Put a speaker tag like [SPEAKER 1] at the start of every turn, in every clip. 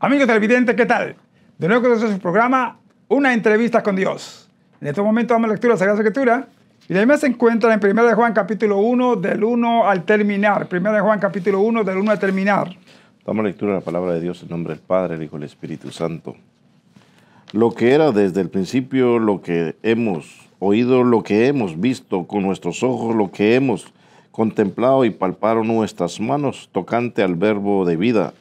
[SPEAKER 1] Amigos televidentes, ¿qué tal? De nuevo con su programa, Una Entrevista con Dios. En este momento damos lectura a la Sagrada Escritura y la misma se encuentra en 1 de Juan capítulo 1 del 1 al terminar. 1 de Juan capítulo 1 del 1 al terminar.
[SPEAKER 2] Damos lectura a la palabra de Dios en nombre del Padre, el Hijo y el Espíritu Santo. Lo que era desde el principio, lo que hemos oído, lo que hemos visto con nuestros ojos, lo que hemos contemplado y palparon nuestras manos tocante al verbo de vida.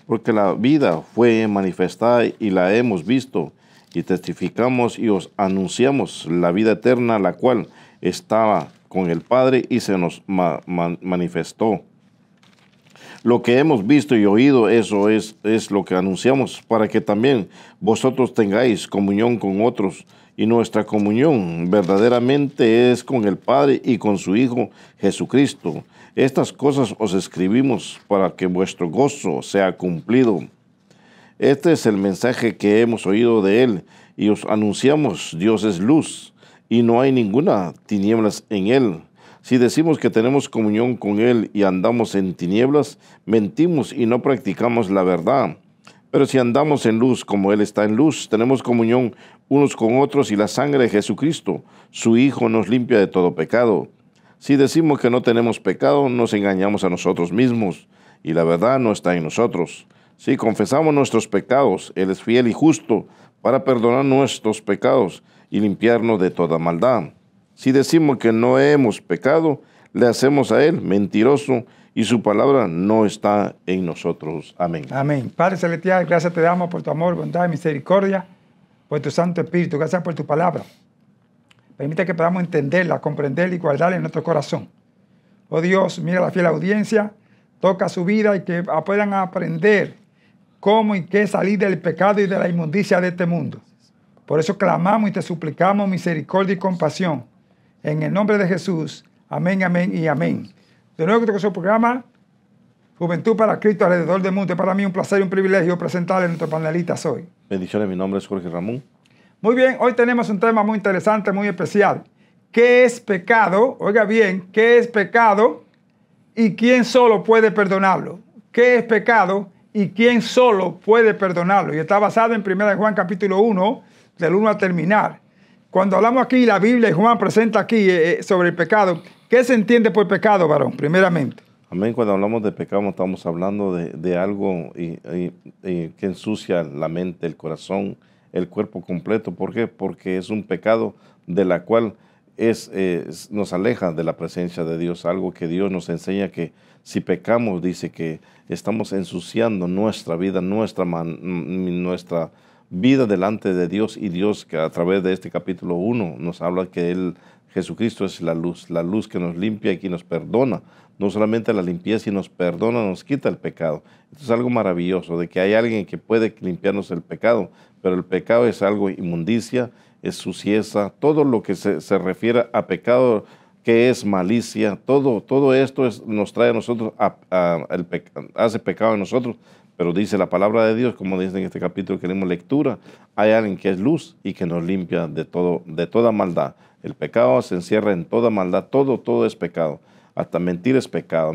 [SPEAKER 2] Porque la vida fue manifestada y la hemos visto, y testificamos y os anunciamos la vida eterna, la cual estaba con el Padre y se nos manifestó. Lo que hemos visto y oído, eso es lo que anunciamos, para que también vosotros tengáis comunión con otros, y nuestra comunión verdaderamente es con el Padre y con su Hijo Jesucristo. Estas cosas os escribimos para que vuestro gozo sea cumplido. Este es el mensaje que hemos oído de Él, y os anunciamos: Dios es luz, y no hay ninguna tinieblas en Él. Si decimos que tenemos comunión con Él y andamos en tinieblas, mentimos y no practicamos la verdad. Pero si andamos en luz como Él está en luz, tenemos comunión unos con otros, y la sangre de Jesucristo, su Hijo, nos limpia de todo pecado. Si decimos que no tenemos pecado, nos engañamos a nosotros mismos, y la verdad no está en nosotros. Si confesamos nuestros pecados, Él es fiel y justo para perdonar nuestros pecados y limpiarnos de toda maldad. Si decimos que no hemos pecado, le hacemos a Él mentiroso, y su palabra no está en nosotros. Amén.
[SPEAKER 1] Amén. Padre Celestial, gracias te damos por tu amor, bondad y misericordia, por tu Santo Espíritu. Gracias por tu palabra. Permite que podamos entenderla, comprenderla y guardarla en nuestro corazón. Oh Dios, mira la fiel audiencia, toca su vida y que puedan aprender cómo y qué salir del pecado y de la inmundicia de este mundo. Por eso clamamos y te suplicamos misericordia y compasión. En el nombre de Jesús. Amén, amén y amén. De nuevo con su programa, Juventud para Cristo alrededor del mundo. Para mí un placer y un privilegio presentarle a nuestros panelistas hoy.
[SPEAKER 2] Bendiciones, mi nombre es Jorge Ramón.
[SPEAKER 1] Muy bien, hoy tenemos un tema muy interesante, muy especial. ¿Qué es pecado? Oiga bien, ¿qué es pecado y quién solo puede perdonarlo? ¿Qué es pecado y quién solo puede perdonarlo? Y está basado en 1 de Juan capítulo 1, del 1 a terminar. Cuando hablamos aquí, la Biblia y Juan presenta aquí sobre el pecado, ¿qué se entiende por pecado, varón, primeramente?
[SPEAKER 2] Amén. Cuando hablamos de pecado, estamos hablando de algo que ensucia la mente, el corazón, el cuerpo completo. ¿Por qué? Porque es un pecado de la cual nos aleja de la presencia de Dios. Algo que Dios nos enseña que si pecamos, dice que estamos ensuciando nuestra vida, nuestra vida delante de Dios, y Dios, que a través de este capítulo 1 nos habla que Jesucristo es la luz que nos limpia y que nos perdona. No solamente la limpieza, y nos perdona, nos quita el pecado. Esto es algo maravilloso, de que hay alguien que puede limpiarnos el pecado, pero el pecado es algo inmundicia, es suciedad, todo lo que se refiere a pecado, que es malicia, todo esto nos trae a nosotros, hace pecado en nosotros. Pero dice la palabra de Dios, como dice en este capítulo que leemos lectura, hay alguien que es luz y que nos limpia de toda maldad. El pecado se encierra en toda maldad, todo es pecado. Hasta mentir es pecado.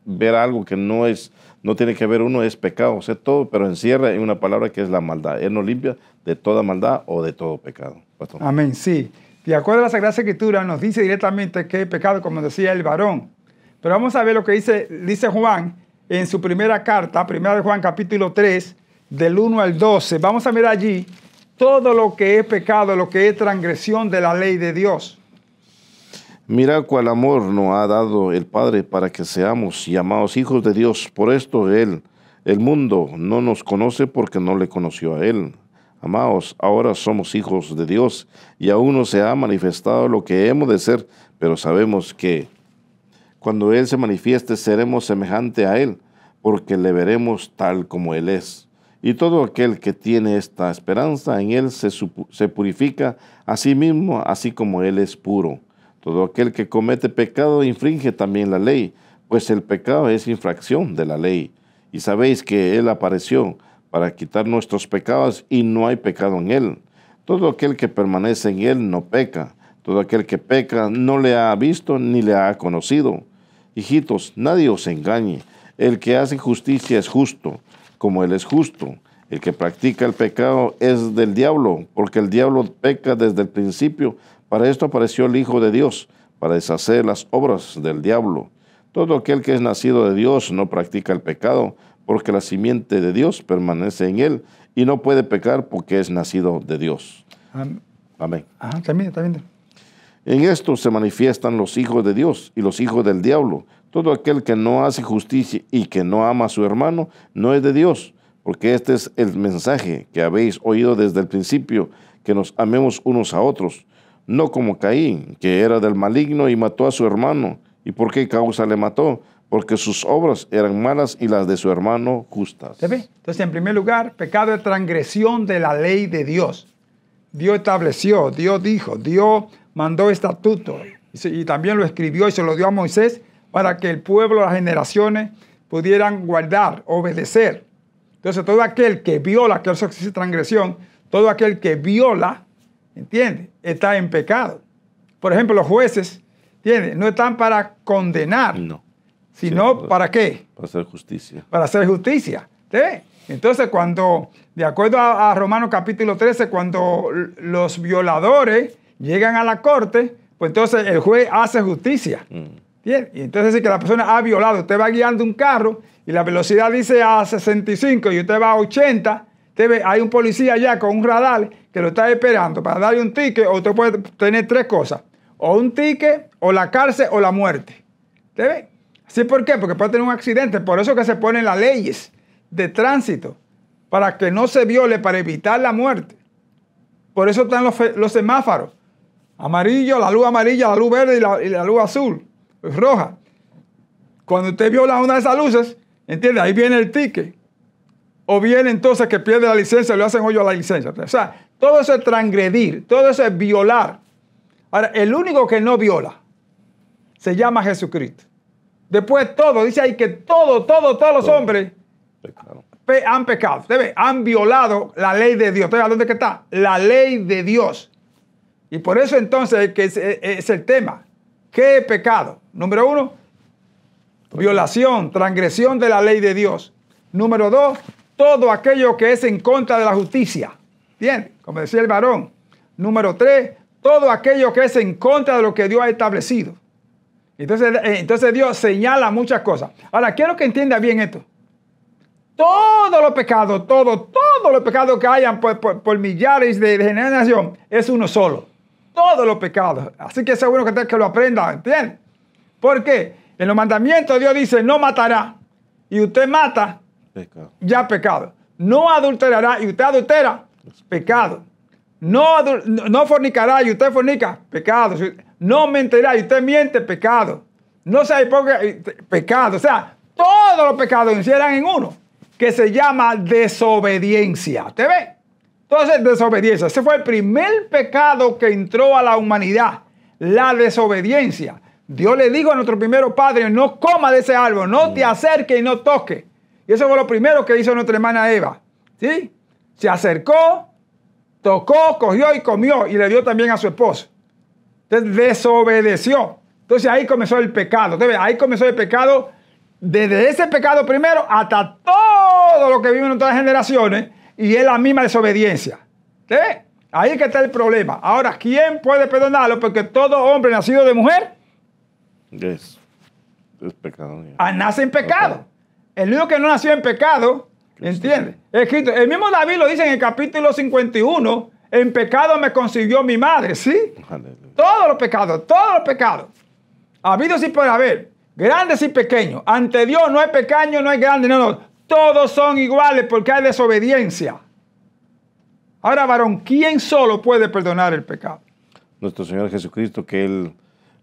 [SPEAKER 2] Ver algo que no tiene que ver uno es pecado. O sea, todo, pero encierra en una palabra que es la maldad. Él nos limpia de toda maldad o de todo pecado. Pastor.
[SPEAKER 1] Amén, sí. De acuerdo a la Sagrada Escritura, nos dice directamente que es pecado, como decía el varón. Pero vamos a ver lo que dice Juan en su primera carta, 1 de Juan capítulo 3, del 1 al 12. Vamos a ver allí todo lo que es pecado, lo que es transgresión de la ley de Dios.
[SPEAKER 2] Mira cuál amor nos ha dado el Padre para que seamos llamados hijos de Dios. Por esto el mundo no nos conoce porque no le conoció a Él. Amados, ahora somos hijos de Dios, y aún no se ha manifestado lo que hemos de ser, pero sabemos que cuando Él se manifieste, seremos semejante a Él, porque le veremos tal como Él es. Y todo aquel que tiene esta esperanza en Él se purifica a sí mismo, así como Él es puro. Todo aquel que comete pecado infringe también la ley, pues el pecado es infracción de la ley. Y sabéis que Él apareció para quitar nuestros pecados, y no hay pecado en Él. Todo aquel que permanece en Él no peca. Todo aquel que peca no le ha visto ni le ha conocido. Hijitos, nadie os engañe. El que hace justicia es justo, como Él es justo. El que practica el pecado es del diablo, porque el diablo peca desde el principio. Para esto apareció el Hijo de Dios, para deshacer las obras del diablo. Todo aquel que es nacido de Dios no practica el pecado, porque la simiente de Dios permanece en él, y no puede pecar porque es nacido de Dios. Amén.
[SPEAKER 1] También.
[SPEAKER 2] En esto se manifiestan los hijos de Dios y los hijos del diablo. Todo aquel que no hace justicia y que no ama a su hermano no es de Dios, porque este es el mensaje que habéis oído desde el principio, que nos amemos unos a otros, no como Caín, que era del maligno y mató a su hermano. ¿Y por qué causa le mató? Porque sus obras eran malas y las de su hermano justas.
[SPEAKER 1] ¿Se ve? Entonces, en primer lugar, pecado es transgresión de la ley de Dios. Dios estableció, Dios dijo, Dios mandó estatuto y también lo escribió y se lo dio a Moisés para que el pueblo, las generaciones pudieran guardar, obedecer. Entonces, todo aquel que viola, que eso es transgresión, todo aquel que viola, ¿entiende?, está en pecado. Por ejemplo, los jueces, ¿entiende?, no están para condenar,
[SPEAKER 2] No.
[SPEAKER 1] sino
[SPEAKER 2] Sí,
[SPEAKER 1] ¿para qué?
[SPEAKER 2] Para hacer justicia.
[SPEAKER 1] Para hacer justicia. ¿Sí? Entonces, cuando, de acuerdo a Romanos capítulo 13, cuando los violadores llegan a la corte, pues entonces el juez hace justicia. ¿Entiendes? Y entonces si que la persona ha violado, usted va guiando un carro y la velocidad dice a 65 y usted va a 80, hay un policía allá con un radar que lo está esperando para darle un ticket, o usted puede tener tres cosas: o un ticket, o la cárcel, o la muerte. ¿Usted ve? ¿Sí? ¿Por qué? Porque puede tener un accidente. Por eso que se ponen las leyes de tránsito, para que no se viole, para evitar la muerte. Por eso están los semáforos. Amarillo, la luz amarilla, la luz verde y la luz azul, roja. Cuando usted viola una de esas luces, ¿entiende?, ahí viene el ticket. O viene entonces que pierde la licencia, le hacen hoyo a la licencia. O sea, todo eso es transgredir, todo eso es violar. Ahora, el único que no viola se llama Jesucristo. Después todo, dice ahí que todos los hombres han pecado. Han violado la ley de Dios. ¿Dónde que está? La ley de Dios. Y por eso entonces que es el tema. ¿Qué es pecado? Número 1, violación, transgresión de la ley de Dios. Número 2, todo aquello que es en contra de la justicia. Bien, como decía el varón. Número 3, todo aquello que es en contra de lo que Dios ha establecido. Entonces Dios señala muchas cosas. Ahora, quiero que entienda bien esto. Todos los pecados, todos los pecados que hayan por millares de generación, es uno solo. Todos los pecados. Así que es bueno que lo aprenda, ¿entiendes? ¿Por qué? En los mandamientos Dios dice, no matará. Y usted mata, pecado. Ya pecado. No adulterará, y usted adultera, pecado. No fornicará, y usted fornica, pecado. No mentirá, y usted miente, pecado. No sea hipócrita, pecado. O sea, todos los pecados encierran en uno, que se llama desobediencia. ¿Te ve? Entonces, desobediencia. Ese fue el primer pecado que entró a la humanidad, la desobediencia. Dios le dijo a nuestro primero padre, no coma de ese árbol, no te acerques y no toques. Y eso fue lo primero que hizo nuestra hermana Eva. ¿Sí? Se acercó, tocó, cogió y comió, y le dio también a su esposo. Entonces, desobedeció. Entonces, ahí comenzó el pecado. Ahí comenzó el pecado, desde ese pecado primero hasta todo lo que viven en todas las generaciones, y es la misma desobediencia. ¿Sí? Ahí es que está el problema. Ahora, ¿quién puede perdonarlo? Porque todo hombre nacido de mujer
[SPEAKER 2] es pecado.
[SPEAKER 1] Nace en pecado. El único que no nació en pecado, ¿entiendes? Es Cristo. El mismo David lo dice en el capítulo 51, en pecado me concibió mi madre, ¿sí? Aleluya. Todos los pecados. Habidos y por haber, grandes y pequeños. Ante Dios no hay pequeño, no hay grande, no. Todos son iguales porque hay desobediencia. Ahora, varón, ¿quién solo puede perdonar el pecado?
[SPEAKER 2] Nuestro Señor Jesucristo, que Él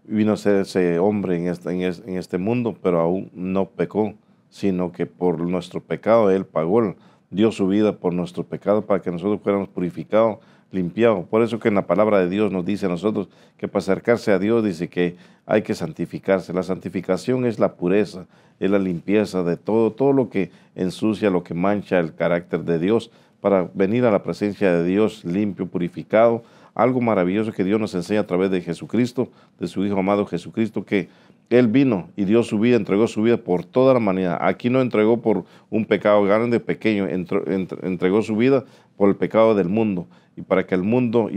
[SPEAKER 2] vino a ser ese hombre en este mundo, pero aún no pecó, sino que por nuestro pecado Él pagó, dio su vida por nuestro pecado para que nosotros fuéramos purificados, limpiados. Por eso que en la palabra de Dios nos dice a nosotros que para acercarse a Dios dice que hay que santificarse. La santificación es la pureza, es la limpieza de todo lo que ensucia, lo que mancha el carácter de Dios, para venir a la presencia de Dios limpio, purificado, algo maravilloso que Dios nos enseña a través de Jesucristo, de su Hijo amado Jesucristo, que Él vino y dio su vida, entregó su vida por toda la humanidad. Aquí no entregó por un pecado grande, pequeño, entregó su vida por el pecado del mundo. Y para que el mundo,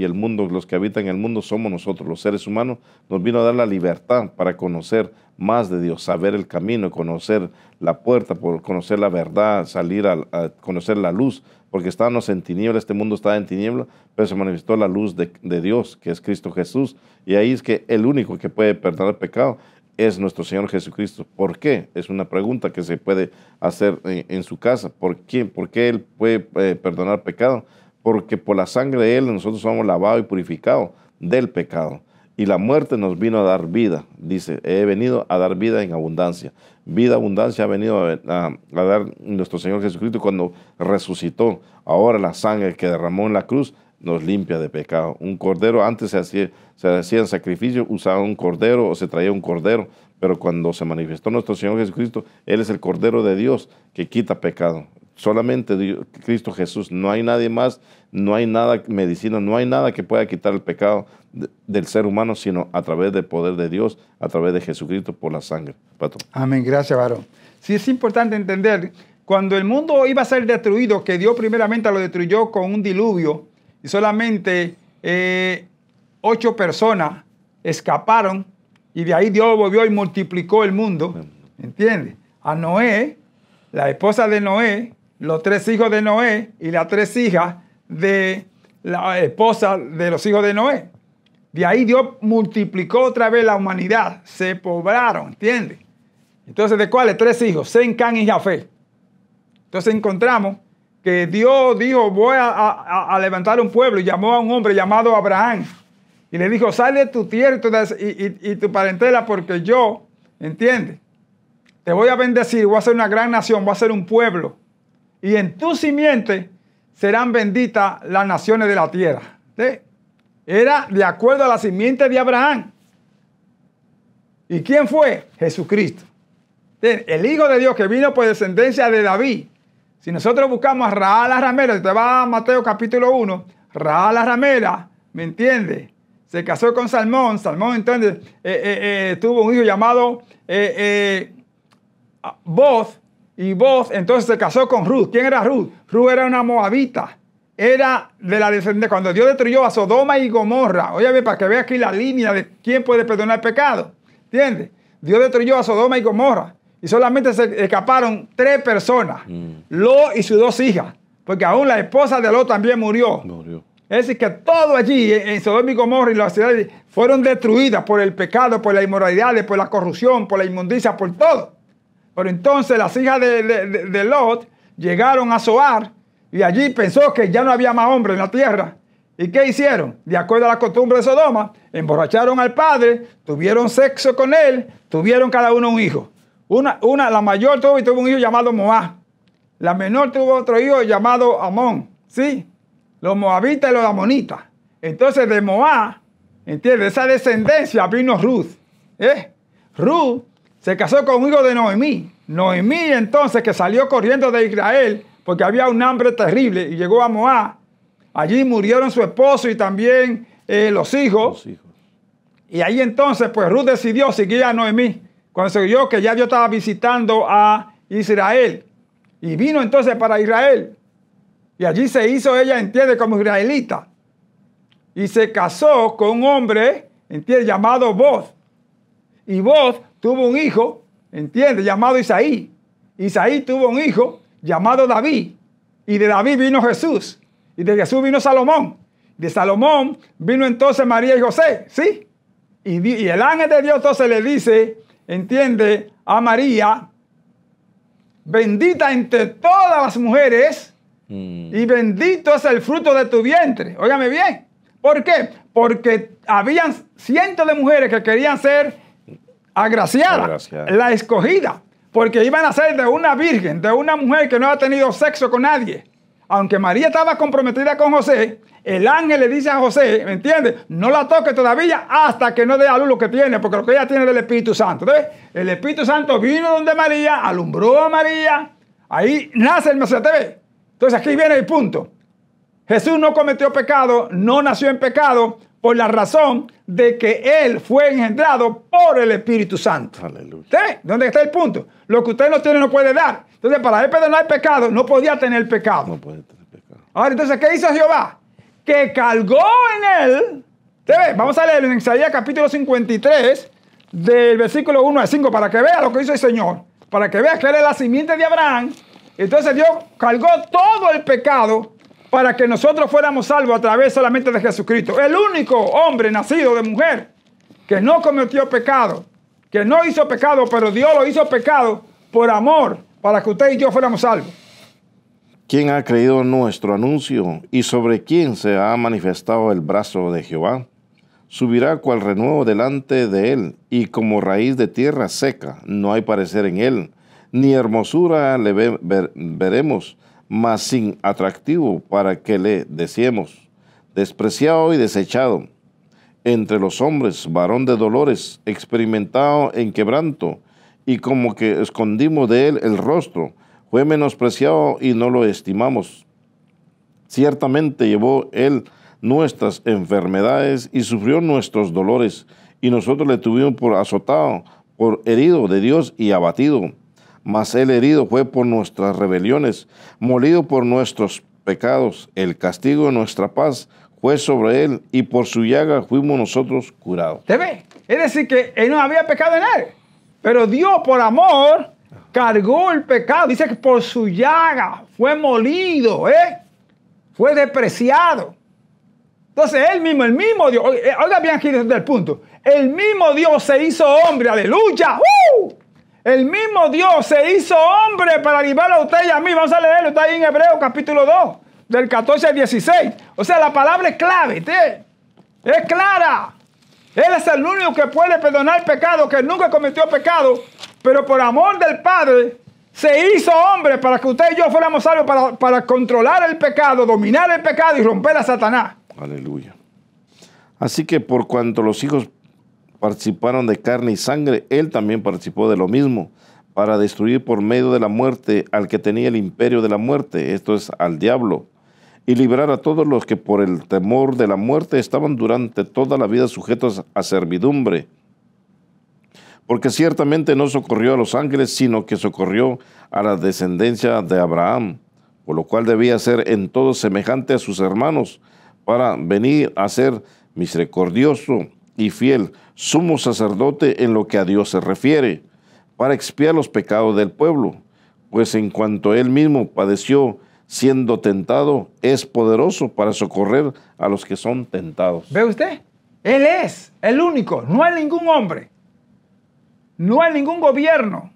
[SPEAKER 2] los que habitan en el mundo somos nosotros, los seres humanos, nos vino a dar la libertad para conocer más de Dios, saber el camino, conocer la puerta, por conocer la verdad, salir a conocer la luz, porque estábamos en tinieblas, este mundo estaba en tinieblas, pero se manifestó la luz de Dios, que es Cristo Jesús, y ahí es que el único que puede perdonar el pecado es nuestro Señor Jesucristo. ¿Por qué? Es una pregunta que se puede hacer en su casa. ¿Por qué? ¿Por qué Él puede perdonar pecado? Porque por la sangre de Él nosotros somos lavados y purificados del pecado. Y la muerte nos vino a dar vida. Dice, he venido a dar vida en abundancia. Vida, abundancia ha venido a dar nuestro Señor Jesucristo cuando resucitó. Ahora la sangre que derramó en la cruz nos limpia de pecado. Un cordero, antes se hacían sacrificios, usaban un cordero o se traía un cordero. Pero cuando se manifestó nuestro Señor Jesucristo, Él es el Cordero de Dios que quita pecado. Solamente Dios, Cristo Jesús, no hay nadie más, no hay nada, medicina, no hay nada que pueda quitar el pecado del ser humano, sino a través del poder de Dios, a través de Jesucristo por la sangre. Patrón.
[SPEAKER 1] Amén, gracias, varón. Sí, es importante entender, cuando el mundo iba a ser destruido, que Dios primeramente lo destruyó con un diluvio, y solamente 8 personas escaparon, y de ahí Dios volvió y multiplicó el mundo, ¿entiendes? A Noé, la esposa de Noé, los 3 hijos de Noé y las 3 hijas de la esposa de los hijos de Noé. De ahí Dios multiplicó otra vez la humanidad. Se poblaron, ¿entiendes? Entonces, ¿de cuáles? 3 hijos, Sem, Cam y Jafet. Entonces encontramos que Dios dijo, voy a levantar un pueblo, y llamó a un hombre llamado Abraham. Y le dijo, sal de tu tierra y tu parentela, porque yo, ¿entiendes? Te voy a bendecir, voy a ser una gran nación, voy a ser un pueblo. Y en tu simiente serán benditas las naciones de la tierra. ¿Sí? Era de acuerdo a la simiente de Abraham. ¿Y quién fue? Jesucristo. ¿Sí? El Hijo de Dios que vino por descendencia de David. Si nosotros buscamos a Rahab la ramera, si te va a Mateo capítulo 1, Rahab la ramera, ¿me entiendes? Se casó con Salmón. Salmón entonces tuvo un hijo llamado Boz. Y Boz entonces se casó con Ruth. ¿Quién era Ruth? Ruth era una moabita. Era de la descendencia. Cuando Dios destruyó a Sodoma y Gomorra. Óyeme, para que vea aquí la línea de quién puede perdonar el pecado. ¿Entiendes? Dios destruyó a Sodoma y Gomorra. Y solamente se escaparon 3 personas. Lot y sus 2 hijas. Porque aún la esposa de Lot también murió. Es decir, que todo allí en Sodoma y Gomorra y las ciudades fueron destruidas por el pecado, por la inmoralidad, por la corrupción, por la inmundicia, por todo. Pero entonces las hijas de Lot llegaron a Zoar y allí pensó que ya no había más hombres en la tierra. ¿Y qué hicieron? De acuerdo a la costumbre de Sodoma, emborracharon al padre, tuvieron sexo con él, tuvieron cada uno un hijo. La mayor tuvo un hijo llamado Moab. La menor tuvo otro hijo llamado Amón. ¿Sí? Los moabitas y los amonitas. Entonces de Moab, ¿entiendes? De esa descendencia vino Ruth. Ruth se casó con un hijo de Noemí. Noemí entonces, que salió corriendo de Israel porque había un hambre terrible y llegó a Moab. Allí murieron su esposo y también los hijos. Y ahí entonces pues Ruth decidió seguir a Noemí cuando se oyó que ya Dios estaba visitando a Israel. Y vino entonces para Israel. Y allí se hizo ella, entiende, como israelita. Y se casó con un hombre, entiende, llamado Boz. Y Boz tuvo un hijo, entiende, llamado Isaí. Isaí tuvo un hijo llamado David. Y de David vino Jesús. Y de Jesús vino Salomón. De Salomón vino entonces María y José, ¿sí? Y el ángel de Dios entonces le dice, entiende, a María, bendita entre todas las mujeres, y bendito es el fruto de tu vientre. Óigame bien. ¿Por qué? Porque habían cientos de mujeres que querían ser agraciadas, la escogida, porque iban a ser de una virgen, de una mujer que no había tenido sexo con nadie. Aunque María estaba comprometida con José, el ángel le dice a José, ¿me entiendes? No la toque todavía hasta que no dé a luz lo que tiene, porque lo que ella tiene es del Espíritu Santo. Entonces, el Espíritu Santo vino donde María, alumbró a María, ahí nace el Mesías. Entonces aquí viene el punto. Jesús no cometió pecado, no nació en pecado, por la razón de que Él fue engendrado por el Espíritu Santo.
[SPEAKER 2] Aleluya.
[SPEAKER 1] ¿Sí? ¿Dónde está el punto? Lo que usted no tiene no puede dar. Entonces, para Él perdonar pecado, no podía tener pecado.
[SPEAKER 2] No puede tener pecado.
[SPEAKER 1] Ahora, entonces, ¿qué hizo Jehová? Que cargó en Él. ¿Sí? Vamos a leerlo en Isaías capítulo 53, del versículo 1 al 5, para que vea lo que hizo el Señor. Para que vea que Él es la simiente de Abraham. Entonces, Dios cargó todo el pecado para que nosotros fuéramos salvos a través solamente de Jesucristo. El único hombre nacido de mujer que no cometió pecado, que no hizo pecado, pero Dios lo hizo pecado por amor, para que usted y yo fuéramos salvos.
[SPEAKER 2] ¿Quién ha creído nuestro anuncio y sobre quién se ha manifestado el brazo de Jehová? Subirá cual renuevo delante de él, y como raíz de tierra seca, no hay parecer en él, ni hermosura le veremos, mas sin atractivo para que le deseemos. Despreciado y desechado entre los hombres, varón de dolores, experimentado en quebranto, y como que escondimos de él el rostro, fue menospreciado y no lo estimamos. Ciertamente llevó él nuestras enfermedades y sufrió nuestros dolores, y nosotros le tuvimos por azotado, por herido de Dios y abatido. Mas él herido fue por nuestras rebeliones, molido por nuestros pecados. El castigo de nuestra paz fue sobre él, y por su llaga fuimos nosotros curados.
[SPEAKER 1] ¿Te ve? Es decir, que él no había pecado en él. Pero Dios, por amor, cargó el pecado. Dice que por su llaga fue molido, fue despreciado. Entonces él mismo, el mismo Dios, oiga bien aquí desde el punto, el mismo Dios se hizo hombre, aleluya. El mismo Dios se hizo hombre para liberar a usted y a mí. Vamos a leerlo, está ahí en Hebreos capítulo 2, del 14 al 16. O sea, la palabra es clave, es clara. Él es el único que puede perdonar pecado, que nunca cometió pecado, pero por amor del Padre se hizo hombre para que usted y yo fuéramos salvos, para controlar el pecado, dominar el pecado y romper a Satanás.
[SPEAKER 2] Aleluya. Así que por cuanto los hijos participaron de carne y sangre, él también participó de lo mismo, para destruir por medio de la muerte al que tenía el imperio de la muerte, esto es, al diablo, y librar a todos los que por el temor de la muerte estaban durante toda la vida sujetos a servidumbre. Porque ciertamente no socorrió a los ángeles, sino que socorrió a la descendencia de Abraham, por lo cual debía ser en todo semejante a sus hermanos, para venir a ser misericordioso y fiel, sumo sacerdote en lo que a Dios se refiere, para expiar los pecados del pueblo, pues en cuanto él mismo padeció siendo tentado, es poderoso para socorrer a los que son tentados.
[SPEAKER 1] ¿Ve usted? Él es el único, no hay ningún hombre, no hay ningún gobierno,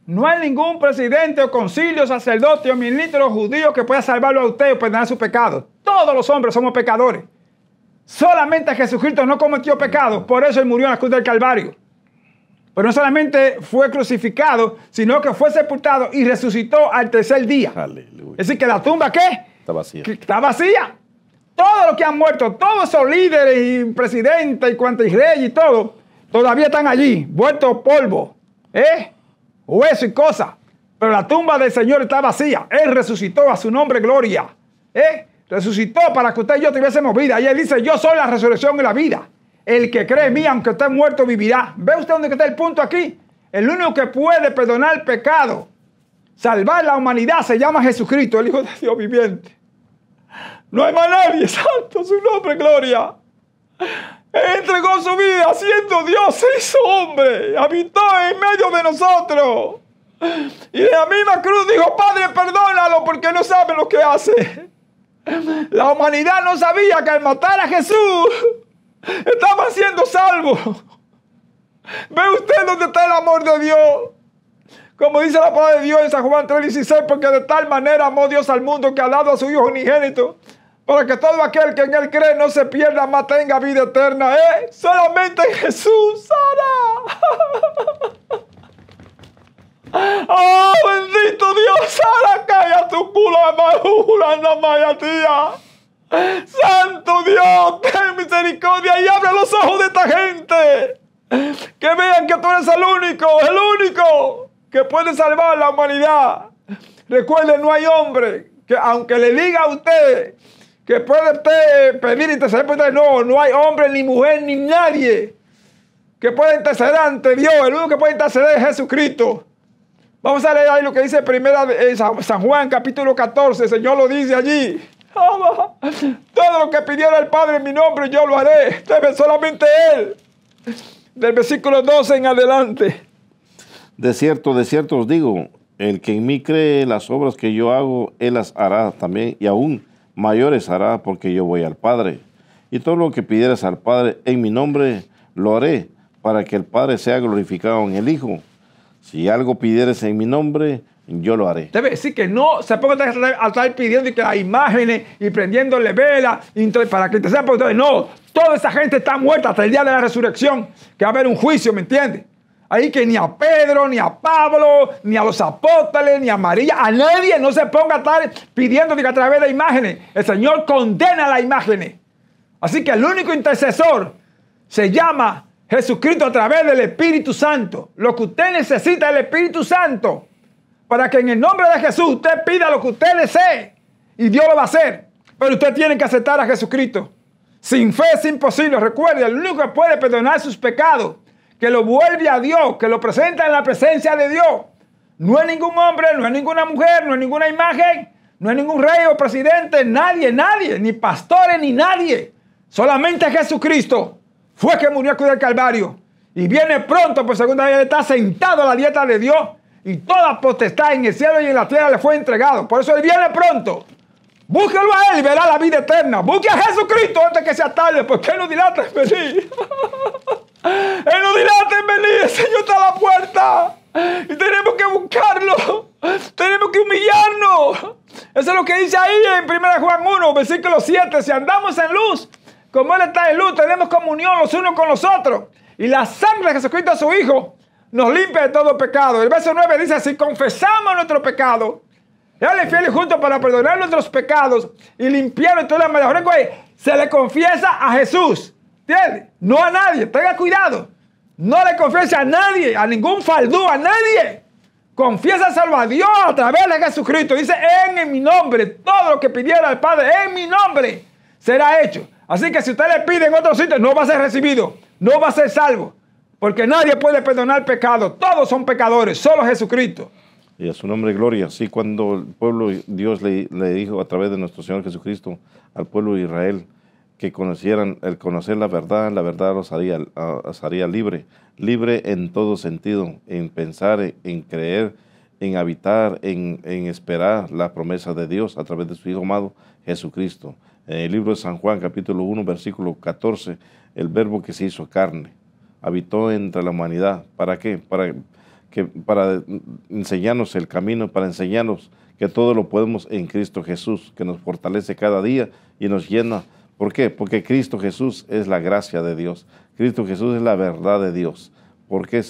[SPEAKER 1] no hay ningún presidente o concilio, sacerdote o ministro judío que pueda salvarlo a usted o perdonar sus pecados. Todos los hombres somos pecadores. Solamente Jesucristo no cometió pecado, por eso él murió en la cruz del Calvario. Pero no solamente fue crucificado, sino que fue sepultado y resucitó al tercer día.
[SPEAKER 2] Aleluya.
[SPEAKER 1] Es decir, que la tumba, ¿qué?
[SPEAKER 2] Está vacía.
[SPEAKER 1] Está vacía. Todos los que han muerto, todos esos líderes y presidentes y cuantos reyes y todo, todavía están allí, vueltos polvo, hueso y cosas. Pero la tumba del Señor está vacía. Él resucitó, a su nombre gloria. Resucitó para que usted y yo tuviésemos vida. Y él dice, yo soy la resurrección y la vida. El que cree en mí, aunque esté muerto, vivirá. ¿Ve usted dónde está el punto aquí? El único que puede perdonar el pecado, salvar la humanidad, se llama Jesucristo, el Hijo de Dios viviente. No hay más nadie, santo su nombre, gloria. Él entregó su vida, siendo Dios, se hizo hombre, habitó en medio de nosotros. Y de la misma cruz dijo, Padre, perdónalo porque no sabe lo que hace. La humanidad no sabía que al matar a Jesús estaba siendo salvo. ¿Ve usted dónde está el amor de Dios? Como dice la palabra de Dios en San Juan 3:16, porque de tal manera amó Dios al mundo que ha dado a su Hijo unigénito, para que todo aquel que en él cree no se pierda, mas tenga vida eterna. Solamente en Jesús, Sara. ¡Oh, bendito Dios! Sara, calla tu culo, anda maya tía. ¡Santo Dios! Ten misericordia y abre los ojos de esta gente. Que vean que tú eres el único que puede salvar la humanidad. Recuerden, no hay hombre que, aunque le diga a usted que puede usted pedir interceder por usted. No, no hay hombre, ni mujer, ni nadie que pueda interceder ante Dios. El único que puede interceder es Jesucristo. Vamos a leer ahí lo que dice primera San Juan, capítulo 14. El Señor lo dice allí. Todo lo que pidiera el Padre en mi nombre, yo lo haré. Debe solamente Él. Del versículo 12 en adelante.
[SPEAKER 2] De cierto os digo, el que en mí cree, las obras que yo hago, Él las hará también, y aún mayores hará, porque yo voy al Padre. Y todo lo que pidieras al Padre en mi nombre, lo haré, para que el Padre sea glorificado en el Hijo. Si algo pidieres en mi nombre, yo lo haré.
[SPEAKER 1] Debe decir que no se ponga a estar pidiendo que las imágenes y prendiéndole velas para que te sean por ustedes. No, toda esa gente está muerta hasta el día de la resurrección, que va a haber un juicio, ¿me entiendes? Ahí que ni a Pedro, ni a Pablo, ni a los apóstoles, ni a María, a nadie no se ponga a estar pidiendo que a través de imágenes. El Señor condena las imágenes. Así que el único intercesor se llama Jesucristo a través del Espíritu Santo. Lo que usted necesita es el Espíritu Santo para que en el nombre de Jesús usted pida lo que usted desee y Dios lo va a hacer. Pero usted tiene que aceptar a Jesucristo. Sin fe es imposible. Recuerde, el único que puede perdonar sus pecados, que lo vuelve a Dios, que lo presenta en la presencia de Dios, no es ningún hombre, no es ninguna mujer, no es ninguna imagen, no es ningún rey o presidente, nadie, ni pastores, ni nadie. Solamente Jesucristo fue que murió a cruz del Calvario y viene pronto por segunda vez. Está sentado a la diestra de Dios y toda potestad en el cielo y en la tierra le fue entregado. Por eso Él viene pronto. Búsquelo a Él y verá la vida eterna. Busque a Jesucristo antes que sea tarde, porque Él no dilata en venir. Él no dilata en venir. El Señor está a la puerta y tenemos que buscarlo. Tenemos que humillarnos. Eso es lo que dice ahí en 1 Juan 1, versículo 7. Si andamos en luz, como Él está en luz, tenemos comunión los unos con los otros. Y la sangre de Jesucristo, su Hijo, nos limpia de todo pecado. El verso 9 dice, si confesamos nuestro pecado, Él es fiel y justo para perdonar nuestros pecados y limpiar de todas las maldades. Se le confiesa a Jesús, ¿entiendes? No a nadie, tenga cuidado. No le confiese a nadie, a ningún faldú, a nadie. Confiésaselo a Dios a través de Jesucristo. Dice, en mi nombre, todo lo que pidiera al Padre, en mi nombre, será hecho. Así que si usted le pide en otro sitio, no va a ser recibido, no va a ser salvo. Porque nadie puede perdonar pecado. Todos son pecadores, solo Jesucristo.
[SPEAKER 2] Y a su nombre gloria. Sí, cuando el pueblo, Dios le dijo a través de nuestro Señor Jesucristo al pueblo de Israel que conocieran, el conocer la verdad los haría libre en todo sentido, en pensar, en creer, en habitar, en esperar la promesa de Dios a través de su Hijo amado Jesucristo. En el libro de San Juan, capítulo 1, versículo 14, el verbo que se hizo carne, habitó entre la humanidad. ¿Para qué? Para enseñarnos el camino, para enseñarnos que todo lo podemos en Cristo Jesús, que nos fortalece cada día y nos llena. ¿Por qué? Porque Cristo Jesús es la gracia de Dios. Cristo Jesús es la verdad de Dios. Porque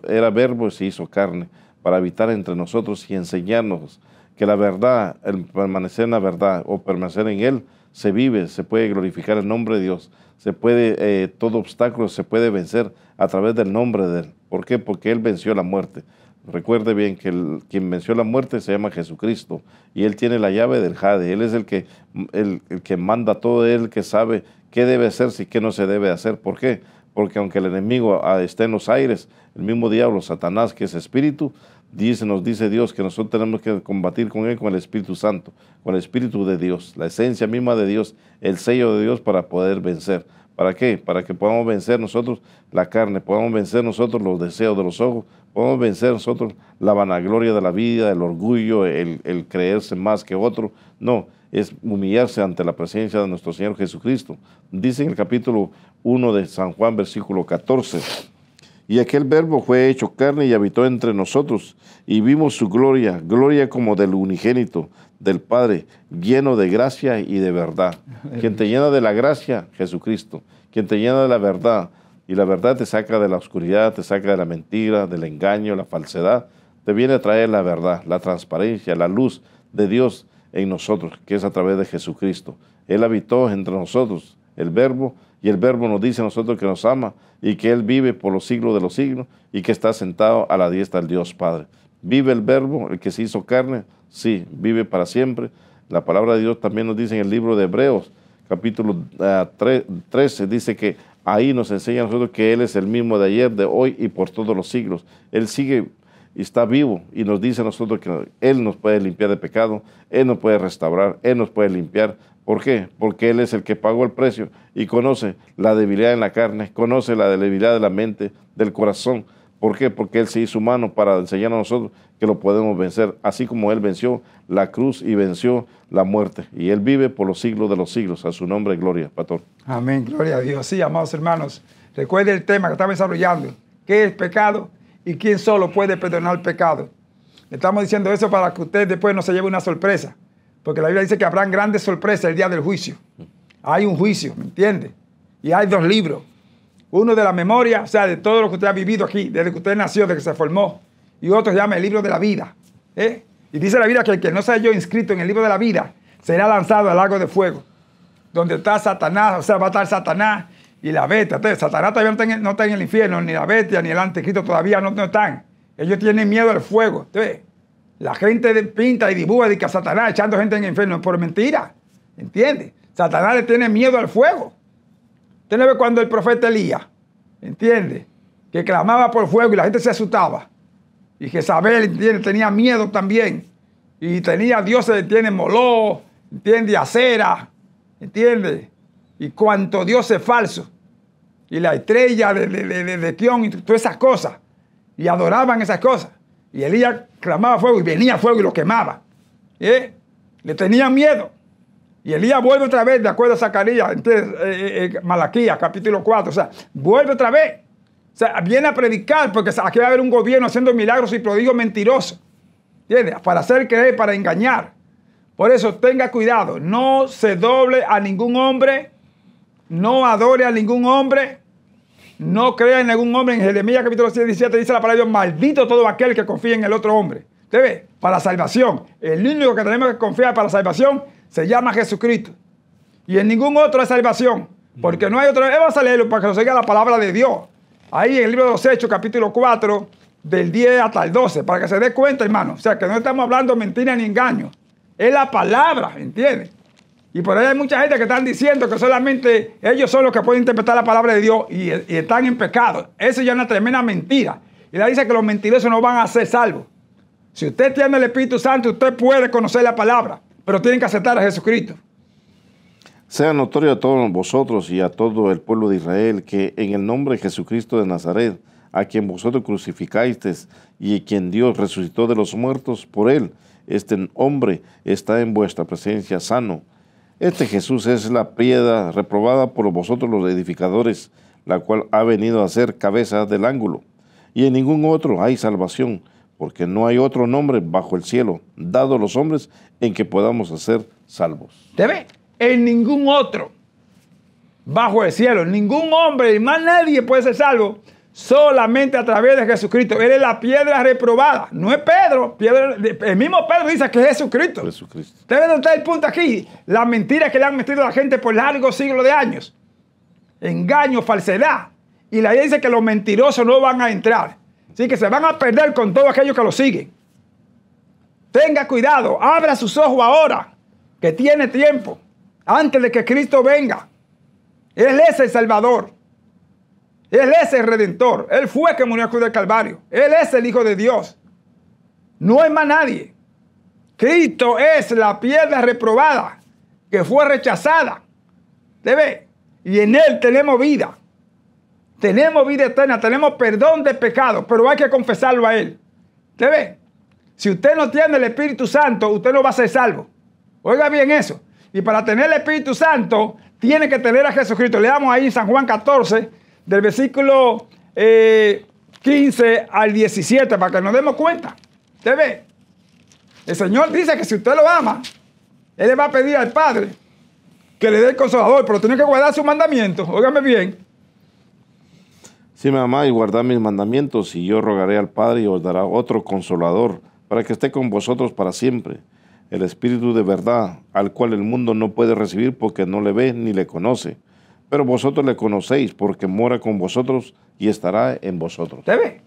[SPEAKER 2] era verbo y se hizo carne para habitar entre nosotros y enseñarnos que la verdad, el permanecer en la verdad o permanecer en Él, se vive, se puede glorificar el nombre de Dios, todo obstáculo se puede vencer a través del nombre de Él. ¿Por qué? Porque Él venció la muerte. Recuerde bien que quien venció la muerte se llama Jesucristo y Él tiene la llave del jade. Él es el que manda todo, Él el que sabe qué debe hacerse y qué no se debe hacer. ¿Por qué? Porque aunque el enemigo esté en los aires, el mismo diablo, Satanás, que es espíritu, nos dice Dios que nosotros tenemos que combatir con Él, con el Espíritu Santo, con el Espíritu de Dios, la esencia misma de Dios, el sello de Dios para poder vencer. ¿Para qué? Para que podamos vencer nosotros la carne, podamos vencer nosotros los deseos de los ojos, podamos vencer nosotros la vanagloria de la vida, el orgullo, el creerse más que otro. No, es humillarse ante la presencia de nuestro Señor Jesucristo. Dice en el capítulo 1 de San Juan, versículo 14, y aquel verbo fue hecho carne y habitó entre nosotros, y vimos su gloria, gloria como del unigénito del Padre, lleno de gracia y de verdad. Quien te llena de la gracia, Jesucristo. Quien te llena de la verdad, y la verdad te saca de la oscuridad, te saca de la mentira, del engaño, la falsedad, te viene a traer la verdad, la transparencia, la luz de Dios en nosotros, que es a través de Jesucristo. Él habitó entre nosotros, el verbo, y el verbo nos dice a nosotros que nos ama y que Él vive por los siglos de los siglos y que está sentado a la diestra del Dios Padre. ¿Vive el verbo, el que se hizo carne? Sí, vive para siempre. La palabra de Dios también nos dice en el libro de Hebreos, capítulo 13, dice que ahí nos enseña a nosotros que Él es el mismo de ayer, de hoy y por todos los siglos. Él sigue y está vivo y nos dice a nosotros que Él nos puede limpiar de pecado, Él nos puede restaurar, Él nos puede limpiar. ¿Por qué? Porque Él es el que pagó el precio y conoce la debilidad en la carne, conoce la debilidad de la mente, del corazón. ¿Por qué? Porque Él se hizo humano para enseñar a nosotros que lo podemos vencer, así como Él venció la cruz y venció la muerte. Y Él vive por los siglos de los siglos. A su nombre, gloria, pastor.
[SPEAKER 1] Amén, gloria a Dios. Sí, amados hermanos, recuerde el tema que estamos desarrollando. ¿Qué es pecado y quién solo puede perdonar el pecado? Le estamos diciendo eso para que usted después no se lleve una sorpresa. Porque la Biblia dice que habrán grandes sorpresas el día del juicio. Hay un juicio, ¿me entiende? Y hay 2 libros. Uno de la memoria, o sea, de todo lo que usted ha vivido aquí, desde que usted nació, desde que se formó. Y otro se llama el libro de la vida. Y dice la Biblia que el que no se halló inscrito en el libro de la vida será lanzado al lago de fuego, donde está Satanás, o sea, va a estar Satanás y la bestia. Entonces, Satanás todavía no está en el infierno, ni la bestia, ni el anticristo todavía no están. Ellos tienen miedo al fuego. Entonces, la gente pinta y dibuja de que a Satanás echando gente en el infierno por mentira. ¿Entiende? Satanás le tiene miedo al fuego. Usted no ve cuando el profeta Elías, ¿entiende? Que clamaba por fuego y la gente se asustaba. Y Jezabel, ¿entiende? Tenía miedo también. Y tenía dioses, ¿entiende? Moló, ¿entiende? Acera, ¿entiende? Y cuanto dios es falso. Y la estrella de Kion y todas esas cosas. Y adoraban esas cosas. Y Elías clamaba fuego y venía fuego y lo quemaba. Le tenían miedo. Y Elías vuelve otra vez, de acuerdo a Zacarías, Malaquías, capítulo 4. O sea, vuelve otra vez. O sea, viene a predicar porque aquí va a haber un gobierno haciendo milagros y prodigios mentirosos. ¿Entiendes? Para hacer creer, para engañar. Por eso tenga cuidado. No se doble a ningún hombre. No adore a ningún hombre. No crea en ningún hombre. En Jeremías capítulo 17 dice la palabra de Dios: maldito todo aquel que confía en el otro hombre. ¿Usted ve? Para salvación. El único que tenemos que confiar para salvación se llama Jesucristo. Y en ningún otro es salvación. Porque no hay otro. Vamos a leerlo para que nos oiga la palabra de Dios. Ahí en el libro de los Hechos, capítulo 4, del 10 hasta el 12. Para que se dé cuenta, hermano. O sea, que no estamos hablando mentira ni engaño. Es la palabra, ¿entiendes? Y por ahí hay mucha gente que están diciendo que solamente ellos son los que pueden interpretar la palabra de Dios y están en pecado. Eso ya es una tremenda mentira. Y la dice que los mentirosos no van a ser salvos. Si usted tiene el Espíritu Santo, usted puede conocer la palabra, pero tienen que aceptar a Jesucristo.
[SPEAKER 2] Sea notorio a todos vosotros y a todo el pueblo de Israel que en el nombre de Jesucristo de Nazaret, a quien vosotros crucificasteis y quien Dios resucitó de los muertos, por él, este hombre está en vuestra presencia sano. Este Jesús es la piedra reprobada por vosotros los edificadores, la cual ha venido a ser cabeza del ángulo. Y en ningún otro hay salvación, porque no hay otro nombre bajo el cielo, dado a los hombres, en que podamos ser salvos.
[SPEAKER 1] ¿Te ve? En ningún otro bajo el cielo, ningún hombre y más nadie puede ser salvo, solamente a través de Jesucristo. Él es la piedra reprobada. No es Pedro. El mismo Pedro dice que es Jesucristo.
[SPEAKER 2] Jesucristo.
[SPEAKER 1] ¿Usted ve dónde está el punto aquí? La mentira que le han metido a la gente por largos siglos de años. Engaño, falsedad. Y la Biblia dice que los mentirosos no van a entrar. Así que se van a perder con todos aquellos que lo siguen. Tenga cuidado. Abra sus ojos ahora, que tiene tiempo, antes de que Cristo venga. Él es el Salvador. Él es el Redentor. Él fue el que murió en la cruz del Calvario. Él es el Hijo de Dios. No hay más nadie. Cristo es la piedra reprobada que fue rechazada. ¿Te ve? Y en Él tenemos vida. Tenemos vida eterna. Tenemos perdón de pecado. Pero hay que confesarlo a Él. ¿Te ve? Si usted no tiene el Espíritu Santo, usted no va a ser salvo. Oiga bien eso. Y para tener el Espíritu Santo, tiene que tener a Jesucristo. Leamos ahí en San Juan 14, del versículo 15 al 17, para que nos demos cuenta. ¿Usted ve? El Señor dice que si usted lo ama, Él le va a pedir al Padre que le dé el Consolador, pero tiene que guardar sus mandamientos. Óigame bien.
[SPEAKER 2] Si me amáis y guardad mis mandamientos, y yo rogaré al Padre y os dará otro Consolador, para que esté con vosotros para siempre. El Espíritu de verdad, al cual el mundo no puede recibir porque no le ve ni le conoce. Pero vosotros le conocéis porque mora con vosotros y estará en vosotros.
[SPEAKER 1] ¿Usted ve?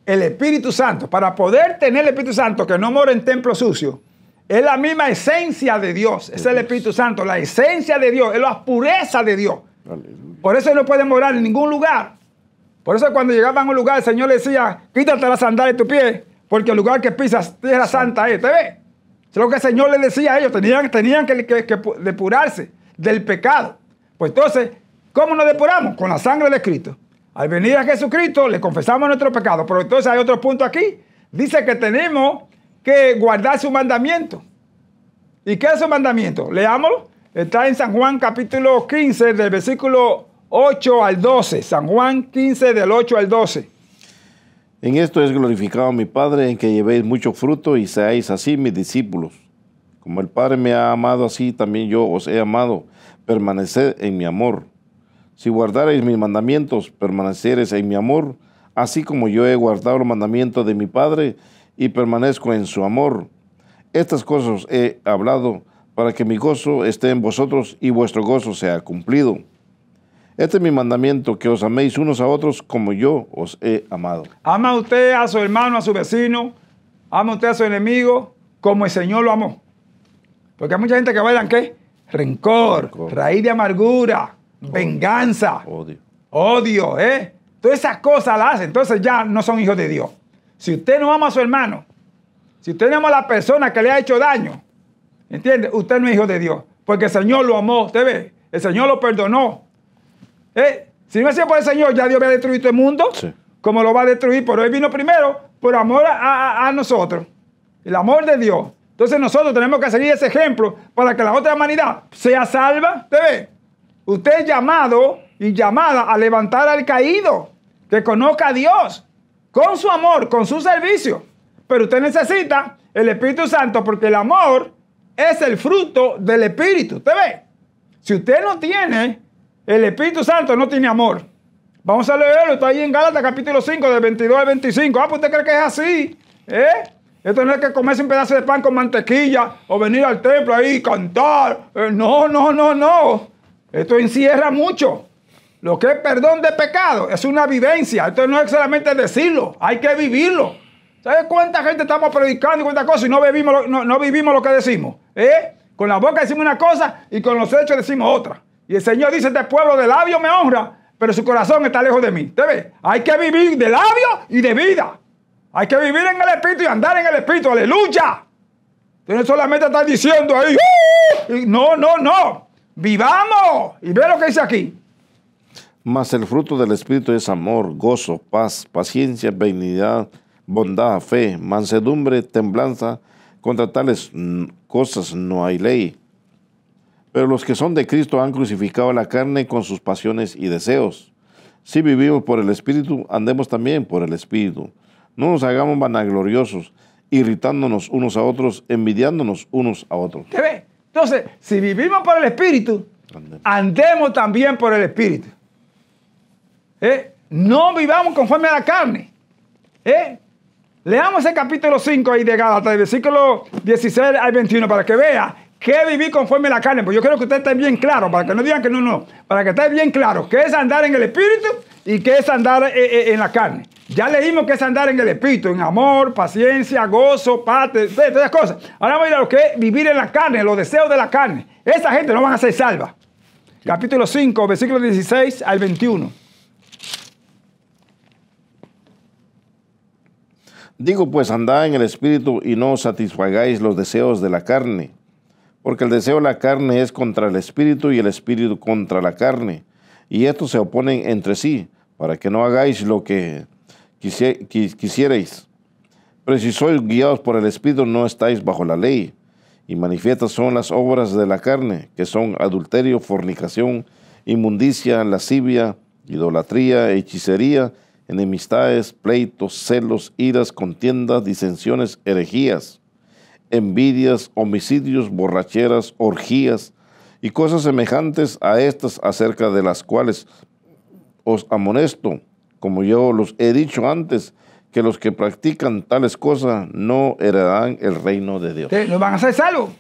[SPEAKER 1] El Espíritu Santo, para poder tener el Espíritu Santo que no mora en templo sucio, Es la misma esencia de Dios. Es el Espíritu Santo, la esencia de Dios, es la pureza de Dios.
[SPEAKER 2] Aleluya.
[SPEAKER 1] Por eso no puede morar en ningún lugar. Por eso cuando llegaban a un lugar, el Señor le decía, quítate la sandalia de tu pie, porque el lugar que pisas, tierra santa es. ¿Te ves? Es lo que el Señor le decía a ellos. Tenían que depurarse del pecado. Pues entonces, ¿cómo nos depuramos? Con la sangre de Cristo. Al venir a Jesucristo, le confesamos nuestro pecado. Pero entonces hay otro punto aquí. Dice que tenemos que guardar su mandamiento. ¿Y qué es su mandamiento? Leámoslo. Está en San Juan capítulo 15, del versículo 8 al 12. San Juan 15, del 8 al 12.
[SPEAKER 2] En esto es glorificado mi Padre, en que llevéis mucho fruto y seáis así mis discípulos. Como el Padre me ha amado, así también yo os he amado. Permaneced en mi amor. Si guardareis mis mandamientos, permaneceréis en mi amor, así como yo he guardado los mandamientos de mi Padre y permanezco en su amor. Estas cosas he hablado para que mi gozo esté en vosotros y vuestro gozo sea cumplido. Este es mi mandamiento, que os améis unos a otros como yo os he amado.
[SPEAKER 1] Ama usted a su hermano, a su vecino, ama usted a su enemigo, como el Señor lo amó. Porque hay mucha gente que bailan, ¿qué? Rencor, raíz de amargura, venganza, odio, ¿eh? Todas esas cosas las hacen, entonces ya no son hijos de Dios. Si usted no ama a su hermano, si usted no ama a la persona que le ha hecho daño, ¿entiende? Usted no es hijo de Dios, porque el Señor lo amó, ¿usted ve? El Señor lo perdonó. Si no hacía por el Señor, ya Dios había destruido el mundo, sí, como lo va a destruir, pero Él vino primero por amor a nosotros, el amor de Dios. Entonces nosotros tenemos que seguir ese ejemplo para que la otra humanidad sea salva. ¿Usted ve? Usted es llamado y llamada a levantar al caído, que conozca a Dios, con su amor, con su servicio. Pero usted necesita el Espíritu Santo, porque el amor es el fruto del Espíritu. ¿Usted ve? Si usted no tiene el Espíritu Santo, no tiene amor. Vamos a leerlo, está ahí en Gálatas capítulo 5, del 22 al 25. Pues usted cree que es así, Esto no es que comerse un pedazo de pan con mantequilla o venir al templo ahí y cantar. No. Esto encierra mucho. Lo que es perdón de pecado es una vivencia. Esto no es solamente decirlo, hay que vivirlo. ¿Sabes cuánta gente estamos predicando y cuántas cosas y no vivimos lo que decimos? Con la boca decimos una cosa y con los hechos decimos otra. Y el Señor dice, este pueblo de labios me honra, pero su corazón está lejos de mí. ¿Te ves? Hay que vivir de labios y de vida. Hay que vivir en el Espíritu y andar en el Espíritu. ¡Aleluya! Entonces solamente estás diciendo ahí, no. ¡Vivamos! Y ve lo que dice aquí.
[SPEAKER 2] Mas el fruto del Espíritu es amor, gozo, paz, paciencia, benignidad, bondad, fe, mansedumbre, templanza. Contra tales cosas no hay ley. Pero los que son de Cristo han crucificado la carne con sus pasiones y deseos. Si vivimos por el Espíritu, andemos también por el Espíritu. No nos hagamos vanagloriosos, irritándonos unos a otros, envidiándonos unos a otros.
[SPEAKER 1] ¿Qué ve? Entonces, si vivimos por el Espíritu, andemos también por el Espíritu. No vivamos conforme a la carne. Leamos el capítulo 5 ahí de Gálatas, del versículo 16 al 21, para que vea que vivir conforme a la carne. Pues yo quiero que usted esté bien claro, para que no digan que no. Para que esté bien claro qué es andar en el Espíritu y qué es andar en la carne. Ya leímos que es andar en el Espíritu, en amor, paciencia, gozo, paz, todas esas cosas. Ahora vamos a ir a lo que es vivir en la carne, los deseos de la carne. Esa gente no van a ser salva. Sí. Capítulo 5, versículo 16 al 21.
[SPEAKER 2] Digo pues, andad en el Espíritu y no satisfagáis los deseos de la carne. Porque el deseo de la carne es contra el Espíritu y el Espíritu contra la carne. Y estos se oponen entre sí, para que no hagáis lo que quisierais. Pero si sois guiados por el Espíritu, no estáis bajo la ley. Y manifiestas son las obras de la carne, que son adulterio, fornicación, inmundicia, lascivia, idolatría, hechicería, enemistades, pleitos, celos, iras, contiendas, disensiones, herejías, envidias, homicidios, borracheras, orgías y cosas semejantes a estas, acerca de las cuales os amonesto, como yo los he dicho antes, que los que practican tales cosas no heredarán el reino de Dios.
[SPEAKER 1] No van a ser salvos.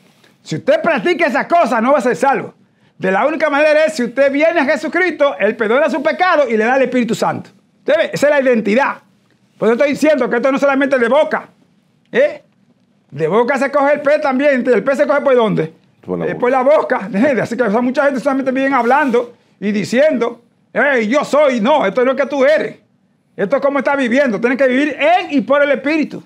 [SPEAKER 1] Si usted practica esas cosas, no va a ser salvo. De la única manera es si usted viene a Jesucristo, Él perdona su pecado y le da el Espíritu Santo. ¿Usted ve? Esa es la identidad. Por eso estoy diciendo que esto no solamente de boca. De boca se coge el pez también. ¿El pez se coge por dónde? Por la boca. Así que mucha gente solamente viene hablando y diciendo, hey, yo soy. No, esto es lo que tú eres. Esto es cómo estás viviendo. Tienes que vivir en y por el Espíritu.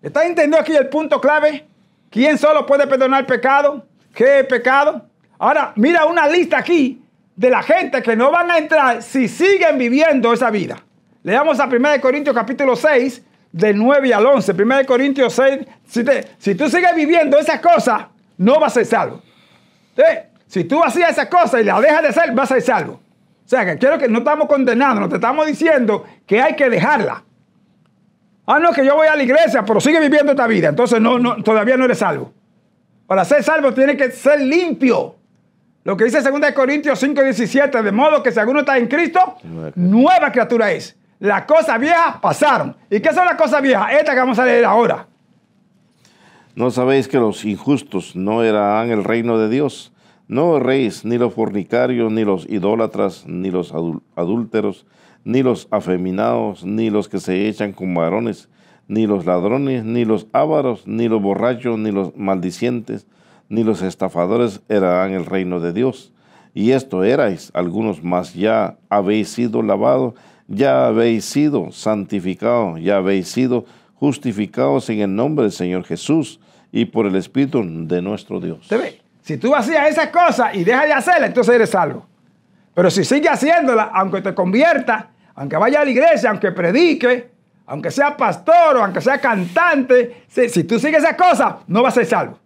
[SPEAKER 1] ¿Estás entendiendo aquí el punto clave? ¿Quién solo puede perdonar pecado? ¿Qué es pecado? Ahora, mira una lista aquí de la gente que no van a entrar si siguen viviendo esa vida. Leamos a 1 Corintios capítulo 6, del 9 al 11. 1 Corintios 6, si tú sigues viviendo esas cosas, no vas a ser salvo. Si tú hacías esas cosas y las dejas de hacer, vas a ser salvo. O sea, que quiero que no estamos condenando, no te estamos diciendo que hay que dejarla. Ah, no, que yo voy a la iglesia, pero sigue viviendo esta vida. Entonces todavía no eres salvo. Para ser salvo tiene que ser limpio. Lo que dice 2 Corintios 5, 17, de modo que si alguno está en Cristo, nueva criatura es. Las cosas viejas pasaron. ¿Y qué son las cosas viejas? Estas que vamos a leer ahora.
[SPEAKER 2] ¿No sabéis que los injustos no heredarán el reino de Dios? No erréis, ni los fornicarios, ni los idólatras, ni los adúlteros, ni los afeminados, ni los que se echan con varones, ni los ladrones, ni los ávaros, ni los borrachos, ni los maldicientes, ni los estafadores heredarán el reino de Dios. Y esto erais algunos, mas ya habéis sido lavados, ya habéis sido santificados, ya habéis sido justificados en el nombre del Señor Jesús y por el Espíritu de nuestro Dios.
[SPEAKER 1] ¿Te ve? Si tú hacías esas cosas y dejas de hacerlas, entonces eres salvo. Pero si sigues haciéndolas, aunque te conviertas, aunque vaya a la iglesia, aunque predique, aunque sea pastor o aunque sea cantante, si tú sigues esas cosas, no vas a ser salvo.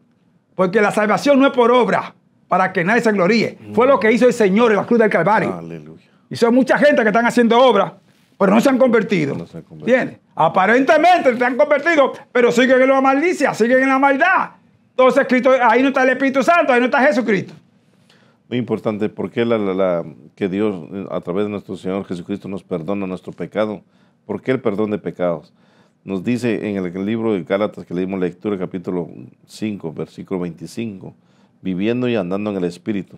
[SPEAKER 1] Porque la salvación no es por obra, para que nadie se gloríe. Fue lo que hizo el Señor en la cruz del Calvario.
[SPEAKER 2] Aleluya.
[SPEAKER 1] Y son mucha gente que están haciendo obras, pero no se han convertido. ¿Entiendes? Aparentemente se han convertido, pero siguen en la maldicia, siguen en la maldad. Entonces, Cristo, ahí no está el Espíritu Santo, ahí no está Jesucristo.
[SPEAKER 2] Muy importante, porque que Dios, a través de nuestro Señor Jesucristo, nos perdona nuestro pecado. ¿Por qué el perdón de pecados? Nos dice en el libro de Gálatas, que leímos lectura, capítulo 5, versículo 25, viviendo y andando en el Espíritu.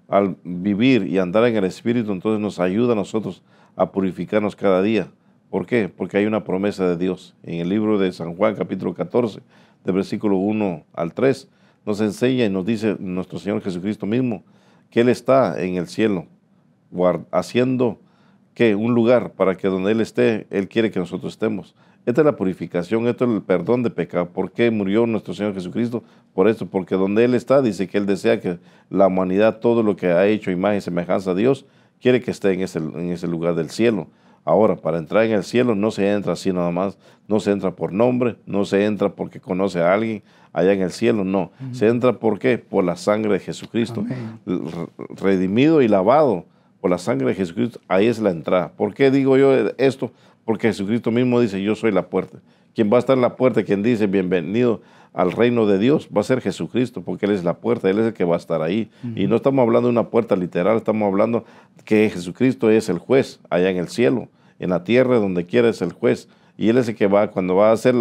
[SPEAKER 2] Al vivir y andar en el Espíritu, entonces nos ayuda a nosotros a purificarnos cada día. ¿Por qué? Porque hay una promesa de Dios. En el libro de San Juan, capítulo 14, del versículo 1 al 3, nos enseña y nos dice nuestro Señor Jesucristo mismo que Él está en el cielo, haciendo que un lugar para que donde Él esté, Él quiere que nosotros estemos. Esta es la purificación, esto es el perdón de pecado. ¿Por qué murió nuestro Señor Jesucristo? Por esto, porque donde Él está, dice que Él desea que la humanidad, todo lo que ha hecho, imagen y semejanza a Dios, quiere que esté en ese lugar del cielo. Ahora, para entrar en el cielo no se entra así nada más, no se entra por nombre, no se entra porque conoce a alguien allá en el cielo, no. Se entra ¿por qué? Por la sangre de Jesucristo. Redimido y lavado por la sangre de Jesucristo, ahí es la entrada. ¿Por qué digo yo esto? Porque Jesucristo mismo dice, yo soy la puerta. Quien va a estar en la puerta, quien dice, bienvenido al reino de Dios, va a ser Jesucristo, porque Él es la puerta, Él es el que va a estar ahí. Y no estamos hablando de una puerta literal, estamos hablando que Jesucristo es el juez allá en el cielo, en la tierra, donde quiera es el juez. Y Él es el que va, cuando va a hacer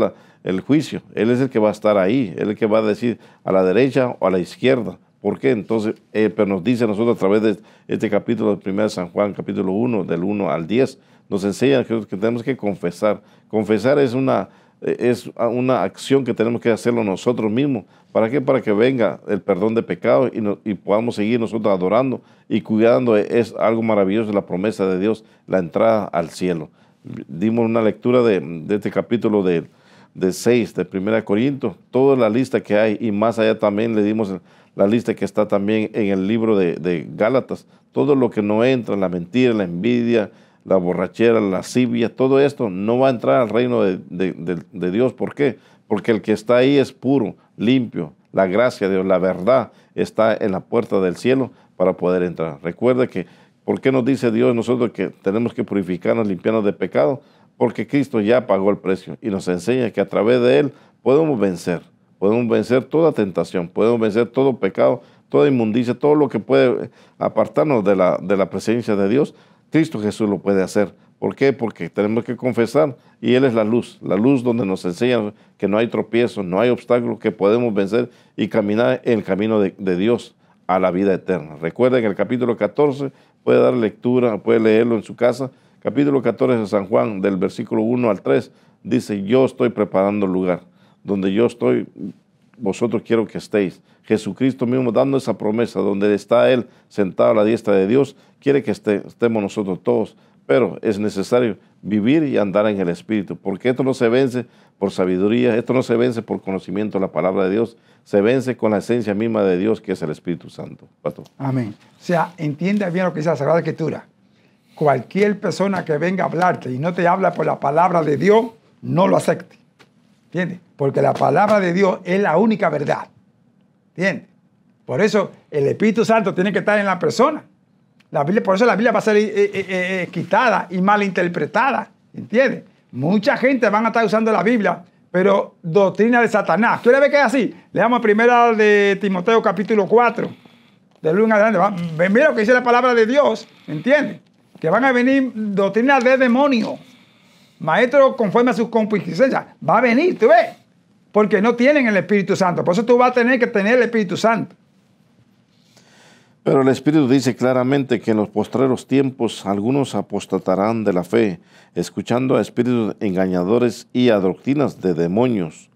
[SPEAKER 2] el juicio, Él es el que va a estar ahí, Él es el que va a decir a la derecha o a la izquierda. ¿Por qué? Entonces, pero nos dice a nosotros a través de este capítulo de 1 San Juan, capítulo 1, del 1 al 10, nos enseña que tenemos que confesar. Confesar es una acción que tenemos que hacerlo nosotros mismos. ¿Para qué? Para que venga el perdón de pecado y podamos seguir nosotros adorando y cuidando. Es algo maravilloso la promesa de Dios, la entrada al cielo. Dimos una lectura de este capítulo de 6 de 1 Corintios, toda la lista que hay, y más allá también le dimos la lista que está también en el libro de Gálatas. Todo lo que no entra, la mentira, la envidia, la borrachera, la lascivia, todo esto no va a entrar al reino de Dios. ¿Por qué? Porque el que está ahí es puro, limpio. La gracia de Dios, la verdad está en la puerta del cielo para poder entrar. Recuerda que, ¿por qué nos dice Dios nosotros que tenemos que purificarnos, limpiarnos de pecado? Porque Cristo ya pagó el precio y nos enseña que a través de Él podemos vencer toda tentación, podemos vencer todo pecado, toda inmundicia, todo lo que puede apartarnos de la presencia de Dios. Cristo Jesús lo puede hacer. ¿Por qué? Porque tenemos que confesar y Él es la luz donde nos enseña que no hay tropiezo, no hay obstáculo, que podemos vencer y caminar en el camino de Dios a la vida eterna. Recuerden el capítulo 14, puede dar lectura, puede leerlo en su casa. Capítulo 14 de San Juan, del versículo 1 al 3, dice, yo estoy preparando lugar. donde yo estoy, vosotros quiero que estéis. Jesucristo mismo dando esa promesa, donde está Él sentado a la diestra de Dios, quiere que estemos nosotros todos. Pero es necesario vivir y andar en el Espíritu, porque esto no se vence por sabiduría, esto no se vence por conocimiento de la palabra de Dios, se vence con la esencia misma de Dios, que es el Espíritu Santo. Pastor.
[SPEAKER 1] Amén. O sea, entienda bien lo que dice la Sagrada Escritura. Cualquier persona que venga a hablarte y no te habla por la palabra de Dios, no lo acepte. ¿Entiendes? Porque la palabra de Dios es la única verdad. ¿Entiendes? Por eso el Espíritu Santo tiene que estar en la persona. Por eso la Biblia va a ser quitada y malinterpretada. ¿Entiendes? Mucha gente van a estar usando la Biblia, pero doctrina de Satanás. ¿Quiere ver que es así? Leamos primera de Timoteo capítulo 4, del 1 en adelante. Mira lo que dice la palabra de Dios. ¿Entiendes? Que van a venir doctrinas de demonio. Maestro conforme a sus concupiscencias. Va a venir, tú ves. Porque no tienen el Espíritu Santo. Por eso tú vas a tener que tener el Espíritu Santo.
[SPEAKER 2] Pero el Espíritu dice claramente que en los postreros tiempos algunos apostatarán de la fe, escuchando a espíritus engañadores y a doctrinas de demonios,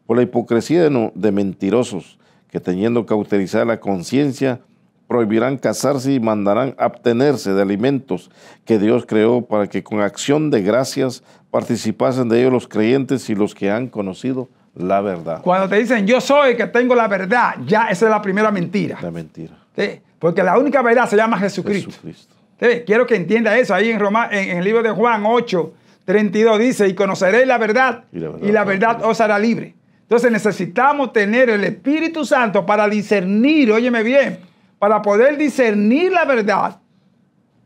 [SPEAKER 2] por la hipocresía de mentirosos, que teniendo cauterizada la conciencia, prohibirán casarse y mandarán abstenerse de alimentos que Dios creó para que con acción de gracias participasen de ellos los creyentes y los que han conocido la verdad.
[SPEAKER 1] Cuando te dicen yo soy el que tengo la verdad, ya esa es la primera mentira.
[SPEAKER 2] La mentira.
[SPEAKER 1] ¿Sí? Porque la única verdad se llama Jesucristo. ¿Sí? Quiero que entienda eso. Ahí en el libro de Juan 8:32 dice, y conoceréis la verdad, y la verdad os hará libre. Entonces necesitamos tener el Espíritu Santo para discernir, óyeme bien, para poder discernir la verdad.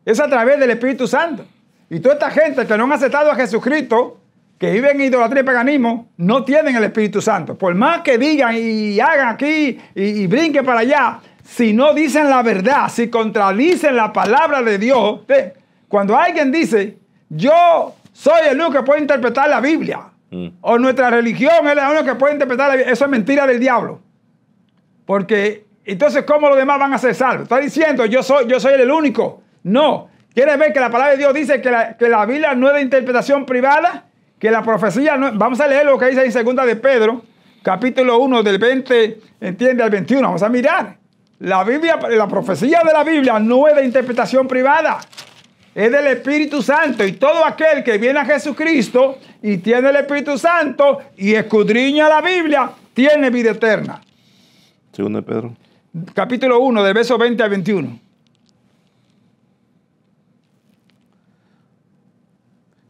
[SPEAKER 1] Es a través del Espíritu Santo. Y toda esta gente que no han aceptado a Jesucristo, que viven en idolatría y paganismo, no tienen el Espíritu Santo. Por más que digan y hagan aquí y brinquen para allá, si no dicen la verdad, si contradicen la palabra de Dios, cuando alguien dice, yo soy el único que puede interpretar la Biblia, o nuestra religión es la única que puede interpretar la Biblia, eso es mentira del diablo. Porque entonces, ¿cómo los demás van a ser salvos? Está diciendo, yo soy el único. No. ¿Quieres ver que la palabra de Dios dice que la Biblia no es de interpretación privada? Que la profecía no... Vamos a leer lo que dice en 2 de Pedro, capítulo 1, del 20, entiende, al 21. Vamos a mirar. La profecía de la Biblia no es de interpretación privada. Es del Espíritu Santo. Y todo aquel que viene a Jesucristo y tiene el Espíritu Santo y escudriña la Biblia, tiene vida eterna.
[SPEAKER 2] 2 de Pedro.
[SPEAKER 1] Capítulo 1, del verso 20 al 21.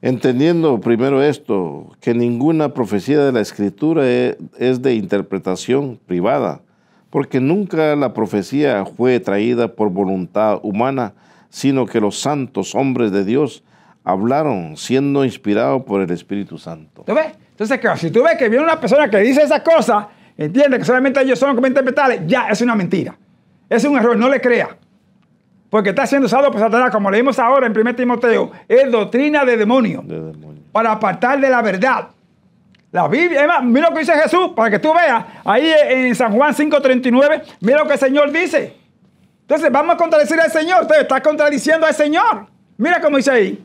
[SPEAKER 2] Entendiendo primero esto, que ninguna profecía de la Escritura es de interpretación privada, porque nunca la profecía fue traída por voluntad humana, sino que los santos hombres de Dios hablaron siendo inspirados por el Espíritu Santo.
[SPEAKER 1] ¿Tú ves? Entonces, si tú ves que viene una persona que dice esa cosa, entiende que solamente ellos son los que van a interpretarle, ya es una mentira. Es un error, no le crea. Porque está siendo usado por Satanás, como leímos ahora en 1 Timoteo, es doctrina de demonio. Para apartar de la verdad. La Biblia, además, mira lo que dice Jesús, para que tú veas, ahí en San Juan 5:39, mira lo que el Señor dice. Entonces, vamos a contradecir al Señor. Usted está contradiciendo al Señor. Mira cómo dice ahí.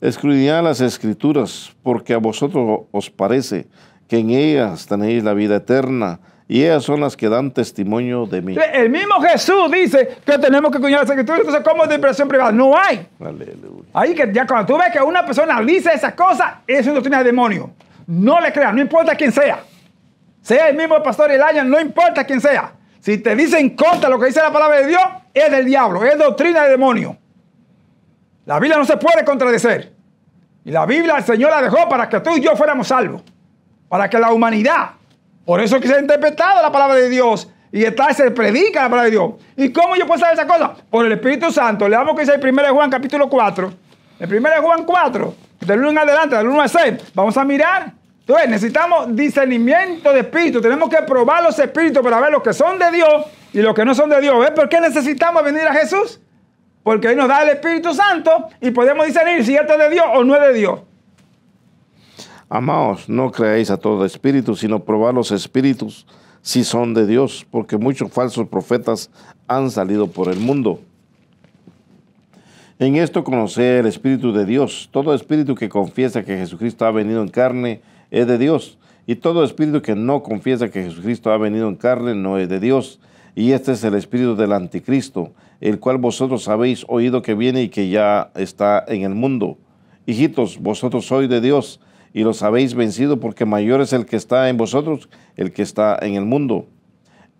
[SPEAKER 2] Escudriñad las Escrituras, porque a vosotros os parece que en ellas tenéis la vida eterna, y ellas son las que dan testimonio de mí.
[SPEAKER 1] El mismo Jesús dice que tenemos que cuidar las Escrituras. Entonces, ¿cómo es de impresión privada? No hay.
[SPEAKER 2] Aleluya.
[SPEAKER 1] Ahí que ya cuando tú ves que una persona dice esas cosas, es una doctrina de demonio. No le creas, no importa quién sea. Sea el mismo pastor Elijah, no importa quién sea. Si te dicen en contra lo que dice la palabra de Dios, es del diablo, es doctrina de demonio. La Biblia no se puede contradecir. Y la Biblia el Señor la dejó para que tú y yo fuéramos salvos. Para que la humanidad. Por eso que se ha interpretado la palabra de Dios. Y se predica la palabra de Dios. ¿Y cómo yo puedo saber esa cosa? Por el Espíritu Santo. Le damos que dice el 1 Juan capítulo 4. El 1 Juan 4. Del 1 en adelante, del 1 al 6. Vamos a mirar. Entonces necesitamos discernimiento de espíritu. Tenemos que probar los espíritus para ver los que son de Dios y los que no son de Dios. ¿Ves por qué necesitamos venir a Jesús? Porque Él nos da el Espíritu Santo y podemos discernir si esto es de Dios o no es de Dios.
[SPEAKER 2] Amaos, no creáis a todo espíritu, sino probad los espíritus si son de Dios, porque muchos falsos profetas han salido por el mundo. En esto conocé el Espíritu de Dios. Todo espíritu que confiesa que Jesucristo ha venido en carne es de Dios. Y todo espíritu que no confiesa que Jesucristo ha venido en carne no es de Dios. Y este es el espíritu del anticristo, el cual vosotros habéis oído que viene y que ya está en el mundo. Hijitos, vosotros sois de Dios y los habéis vencido, porque mayor es el que está en vosotros, el que está en el mundo.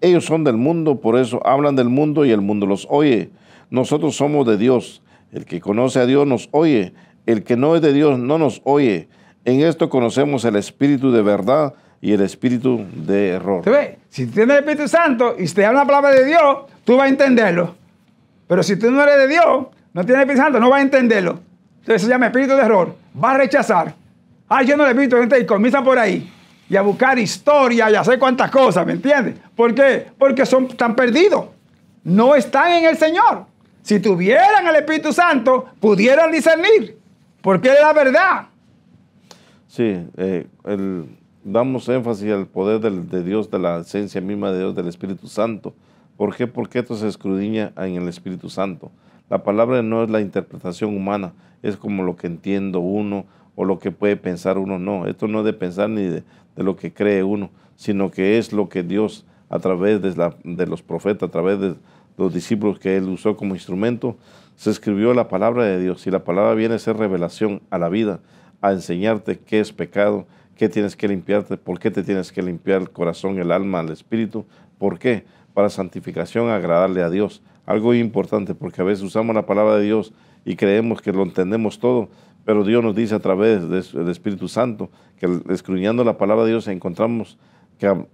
[SPEAKER 2] Ellos son del mundo, por eso hablan del mundo y el mundo los oye. Nosotros somos de Dios. El que conoce a Dios nos oye. El que no es de Dios no nos oye. En esto conocemos el espíritu de verdad y el espíritu de error.
[SPEAKER 1] ¿Tú ves? Si tú tienes el Espíritu Santo y te habla la palabra de Dios, tú vas a entenderlo. Pero si tú no eres de Dios, no tienes el Espíritu Santo, no vas a entenderlo. Entonces se llama espíritu de error. Vas a rechazar. Yo no le he visto gente y comienzan por ahí y a buscar historia y a hacer cuantas cosas, ¿me entiendes? ¿Por qué? Porque están perdidos. No están en el Señor. Si tuvieran el Espíritu Santo, pudieran discernir. Porque es la verdad.
[SPEAKER 2] Sí, damos énfasis al poder de Dios, de la esencia misma de Dios, del Espíritu Santo. ¿Por qué? Porque esto se escudriña en el Espíritu Santo. La palabra no es la interpretación humana, es como lo que entiendo uno o lo que puede pensar uno. No, esto no es de pensar ni de lo que cree uno, sino que es lo que Dios, a través de los profetas, a través de los discípulos que Él usó como instrumento, se escribió la palabra de Dios. Y la palabra viene a ser revelación a la vida, a enseñarte qué es pecado, qué tienes que limpiarte, por qué te tienes que limpiar el corazón, el alma, el espíritu. ¿Por qué? Para santificación, agradarle a Dios. Algo importante, porque a veces usamos la palabra de Dios y creemos que lo entendemos todo, pero Dios nos dice a través del Espíritu Santo que escudriñando la palabra de Dios encontramos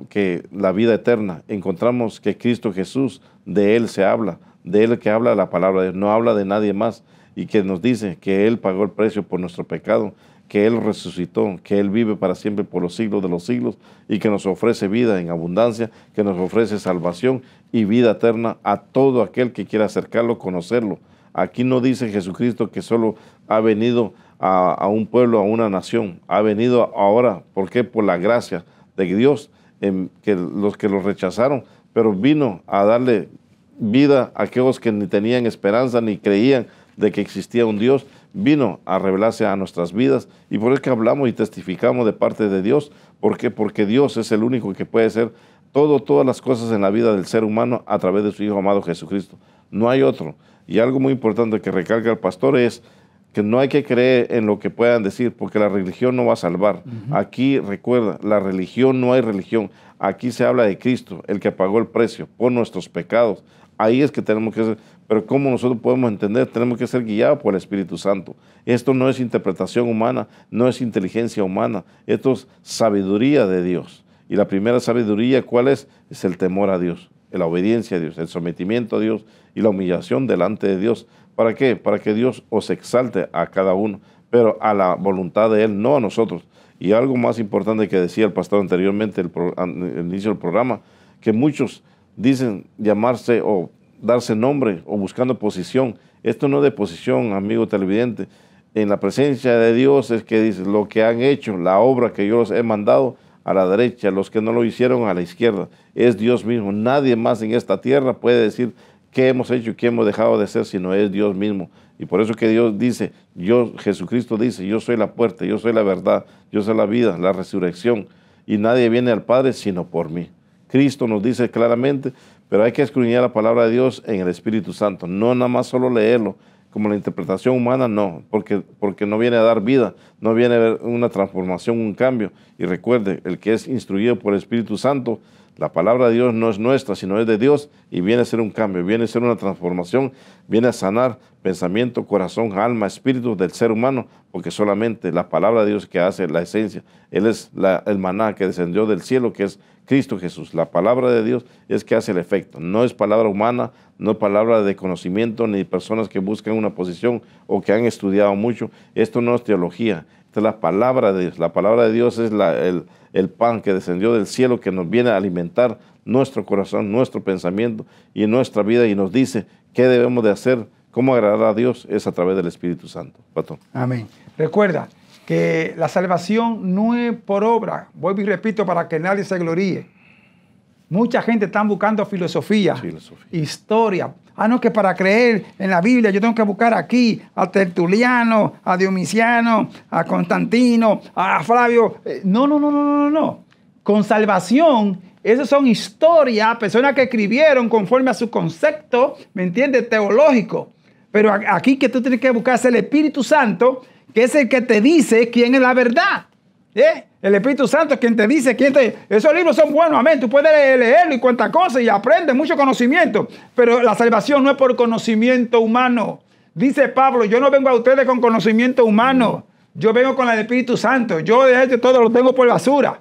[SPEAKER 2] que la vida eterna, encontramos que Cristo Jesús, de Él se habla, de Él que habla la palabra de Dios, no habla de nadie más, y que nos dice que Él pagó el precio por nuestro pecado, que Él resucitó, que Él vive para siempre por los siglos de los siglos y que nos ofrece vida en abundancia, que nos ofrece salvación y vida eterna a todo aquel que quiera acercarlo, conocerlo. Aquí no dice Jesucristo que solo ha venido a un pueblo, a una nación, ha venido ahora, ¿por qué? Por la gracia de Dios, que los que lo rechazaron, pero vino a darle vida a aquellos que ni tenían esperanza ni creían de que existía un Dios, vino a revelarse a nuestras vidas y por eso que hablamos y testificamos de parte de Dios. ¿Por qué? Porque Dios es el único que puede hacer todas las cosas en la vida del ser humano a través de su Hijo amado Jesucristo. No hay otro. Y algo muy importante que recalca el pastor es que no hay que creer en lo que puedan decir, porque la religión no va a salvar. Aquí, recuerda, la religión no hay religión. Aquí se habla de Cristo, el que pagó el precio por nuestros pecados. Ahí es que tenemos que ser. Pero ¿cómo nosotros podemos entender? Tenemos que ser guiados por el Espíritu Santo. Esto no es interpretación humana, no es inteligencia humana. Esto es sabiduría de Dios. Y la primera sabiduría, ¿cuál es? Es el temor a Dios, la obediencia a Dios, el sometimiento a Dios y la humillación delante de Dios. ¿Para qué? Para que Dios os exalte a cada uno, pero a la voluntad de Él, no a nosotros. Y algo más importante que decía el pastor anteriormente, al inicio del programa, que muchos dicen llamarse o darse nombre o buscando posición. Esto no es de posición, amigo televidente. En la presencia de Dios es que dice, lo que han hecho, la obra que yo los he mandado a la derecha, los que no lo hicieron a la izquierda, es Dios mismo. Nadie más en esta tierra puede decir qué hemos hecho y qué hemos dejado de hacer, sino es Dios mismo. Y por eso que Dios dice, Jesucristo dice, yo soy la puerta, yo soy la verdad, yo soy la vida, la resurrección, y nadie viene al Padre sino por mí. Cristo nos dice claramente, pero hay que escudriñar la palabra de Dios en el Espíritu Santo, no nada más solo leerlo, como la interpretación humana, no, porque no viene a dar vida, no viene a ver una transformación, un cambio. Y recuerde, el que es instruido por el Espíritu Santo, la palabra de Dios no es nuestra, sino es de Dios, y viene a ser un cambio, viene a ser una transformación, viene a sanar pensamiento, corazón, alma, espíritu del ser humano, porque solamente la palabra de Dios que hace la esencia. Él es el maná que descendió del cielo, que es Cristo Jesús. La palabra de Dios es que hace el efecto. No es palabra humana, no es palabra de conocimiento, ni personas que buscan una posición o que han estudiado mucho. Esto no es teología, esta es la palabra de Dios. La palabra de Dios es el pan que descendió del cielo, que nos viene a alimentar nuestro corazón, nuestro pensamiento y nuestra vida, y nos dice qué debemos de hacer, cómo agradar a Dios, es a través del Espíritu Santo. Pastor.
[SPEAKER 1] Amén. Recuerda que la salvación no es por obra. Vuelvo y repito para que nadie se gloríe. Mucha gente está buscando filosofía,
[SPEAKER 2] Filosofía.
[SPEAKER 1] historia. No, que para creer en la Biblia yo tengo que buscar aquí a Tertuliano, a Dionisiano, a Constantino, a Flavio. No. Con salvación, esas son historias, personas que escribieron conforme a su concepto, ¿me entiendes? Teológico. Pero aquí que tú tienes que buscar es el Espíritu Santo, que es el que te dice quién es la verdad. El Espíritu Santo es quien te dice esos libros son buenos, amén. Tú puedes leerlo y cuantas cosas y aprendes mucho conocimiento. Pero la salvación no es por conocimiento humano. Dice Pablo, yo no vengo a ustedes con conocimiento humano. Yo vengo con el Espíritu Santo. Yo de hecho todo lo tengo por basura.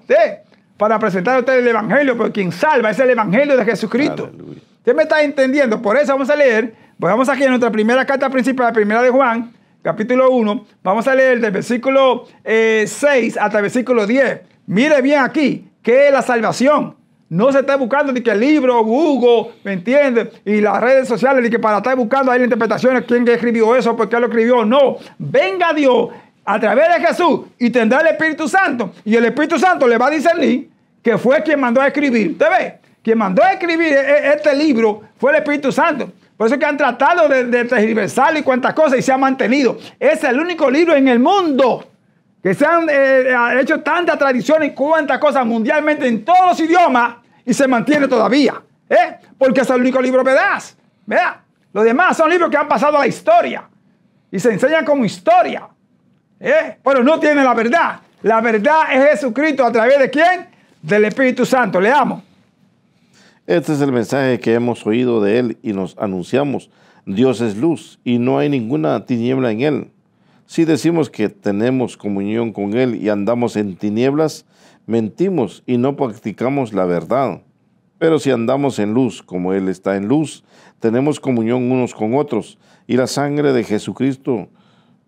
[SPEAKER 1] Para presentar a ustedes el Evangelio, porque quien salva es el Evangelio de Jesucristo.
[SPEAKER 2] Aleluya.
[SPEAKER 1] ¿Usted me está entendiendo? Por eso vamos a leer, pues vamos aquí en nuestra primera carta principal, la primera de Juan, capítulo 1, vamos a leer del versículo 6 hasta el versículo 10. Mire bien aquí, ¿qué es la salvación? No se está buscando ni que el libro, Google, ¿me entiendes? Y las redes sociales, ni que para estar buscando ahí las interpretaciones, quién escribió eso, por qué lo escribió. No, venga Dios a través de Jesús y tendrá el Espíritu Santo. Y el Espíritu Santo le va a discernir que fue quien mandó a escribir. ¿Usted ve? Quien mandó a escribir este libro fue el Espíritu Santo. Por eso es que han tratado de tergiversar y cuantas cosas y se ha mantenido. Es el único libro en el mundo que se han hecho tantas tradiciones y cuantas cosas mundialmente en todos los idiomas y se mantiene todavía. Porque es el único libro veraz. ¿Verdad? Los demás son libros que han pasado a la historia y se enseñan como historia. Pero no tiene la verdad. La verdad es Jesucristo. ¿A través de quién? Del Espíritu Santo. Leamos.
[SPEAKER 2] Este es el mensaje que hemos oído de Él y nos anunciamos. Dios es luz y no hay ninguna tiniebla en Él. Si decimos que tenemos comunión con Él y andamos en tinieblas, mentimos y no practicamos la verdad. Pero si andamos en luz, como Él está en luz, tenemos comunión unos con otros, y la sangre de Jesucristo,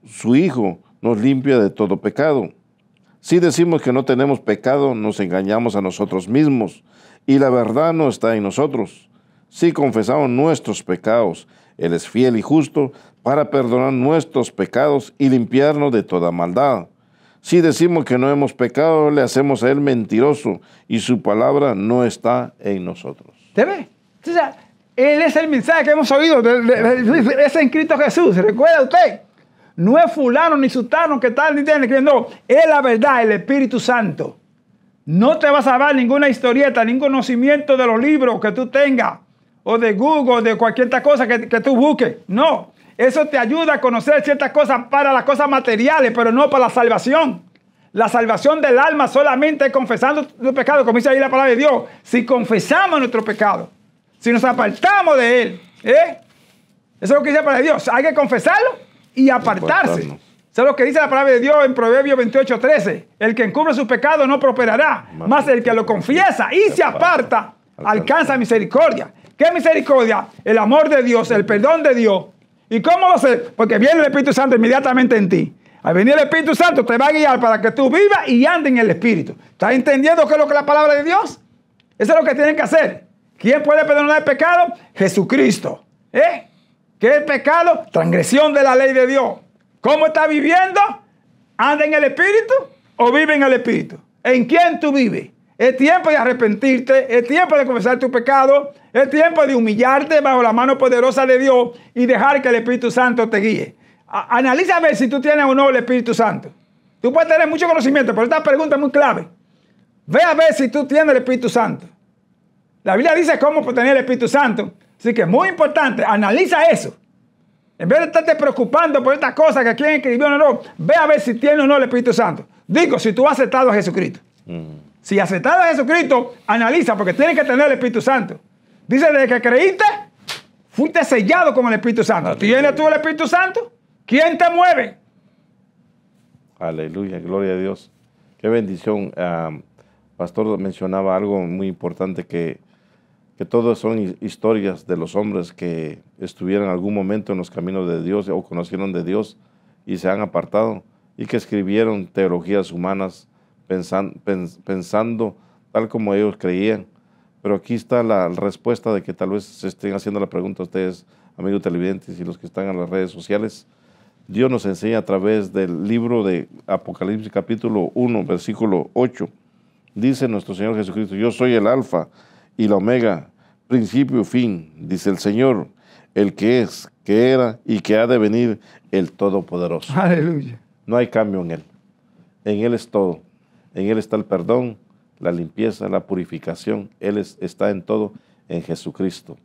[SPEAKER 2] su Hijo, nos limpia de todo pecado. Si decimos que no tenemos pecado, nos engañamos a nosotros mismos, y la verdad no está en nosotros. Si confesamos nuestros pecados, Él es fiel y justo para perdonar nuestros pecados y limpiarnos de toda maldad. Si decimos que no hemos pecado, le hacemos a Él mentiroso, y su palabra no está en nosotros.
[SPEAKER 1] ¿Te ve? O sea, Él es el mensaje que hemos oído, es en Cristo Jesús. ¿Recuerda usted? No es fulano ni sultano que tal ni tiene que no. Es la verdad, el Espíritu Santo. No te vas a dar ninguna historieta, ningún conocimiento de los libros que tú tengas, o de Google, o de cualquier cosa que tú busques. No. Eso te ayuda a conocer ciertas cosas para las cosas materiales, pero no para la salvación. La salvación del alma solamente es confesando tu pecado, como dice ahí la palabra de Dios. Si confesamos nuestro pecado, si nos apartamos de Él, eso es lo que dice la palabra de Dios. Hay que confesarlo y apartarse. Eso es lo que dice la palabra de Dios en Proverbios 28:13. El que encubre su pecado no prosperará, más el que lo confiesa y se aparta alcanza misericordia. ¿Qué misericordia? El amor de Dios, el perdón de Dios. ¿Y cómo lo sé? Porque viene el Espíritu Santo inmediatamente en ti. Al venir el Espíritu Santo te va a guiar para que tú vivas y andes en el Espíritu. ¿Estás entendiendo qué es lo que es la palabra de Dios? Eso es lo que tienen que hacer. ¿Quién puede perdonar el pecado? Jesucristo. ¿Qué es el pecado? Transgresión de la ley de Dios. ¿Cómo estás viviendo? ¿Anda en el Espíritu o vive en el Espíritu? ¿En quién tú vives? Es tiempo de arrepentirte, es tiempo de confesar tu pecado, es tiempo de humillarte bajo la mano poderosa de Dios y dejar que el Espíritu Santo te guíe. Analiza a ver si tú tienes o no el Espíritu Santo. Tú puedes tener mucho conocimiento, pero esta pregunta es muy clave. Ve a ver si tú tienes el Espíritu Santo. La Biblia dice cómo tener el Espíritu Santo. Así que es muy importante, analiza eso. En vez de estarte preocupando por estas cosas que quién escribió o no, ve a ver si tiene o no el Espíritu Santo. Digo, si tú has aceptado a Jesucristo. Si has aceptado a Jesucristo, analiza, porque tienes que tener el Espíritu Santo. Dice, desde que creíste, fuiste sellado con el Espíritu Santo. ¿Tienes tú el Espíritu Santo? ¿Quién te mueve?
[SPEAKER 2] Aleluya, gloria a Dios. Qué bendición. Pastor mencionaba algo muy importante, que todas son historias de los hombres que estuvieron en algún momento en los caminos de Dios o conocieron de Dios y se han apartado, y que escribieron teologías humanas pensando tal como ellos creían. Pero aquí está la respuesta de que tal vez se estén haciendo la pregunta a ustedes, amigos televidentes y los que están en las redes sociales. Dios nos enseña a través del libro de Apocalipsis capítulo 1, versículo 8. Dice nuestro Señor Jesucristo: yo soy el alfa y la Omega, principio y fin, dice el Señor, el que es, que era y que ha de venir, el Todopoderoso.
[SPEAKER 1] Aleluya.
[SPEAKER 2] No hay cambio en Él. En Él es todo. En Él está el perdón, la limpieza, la purificación. Él está en todo en Jesucristo.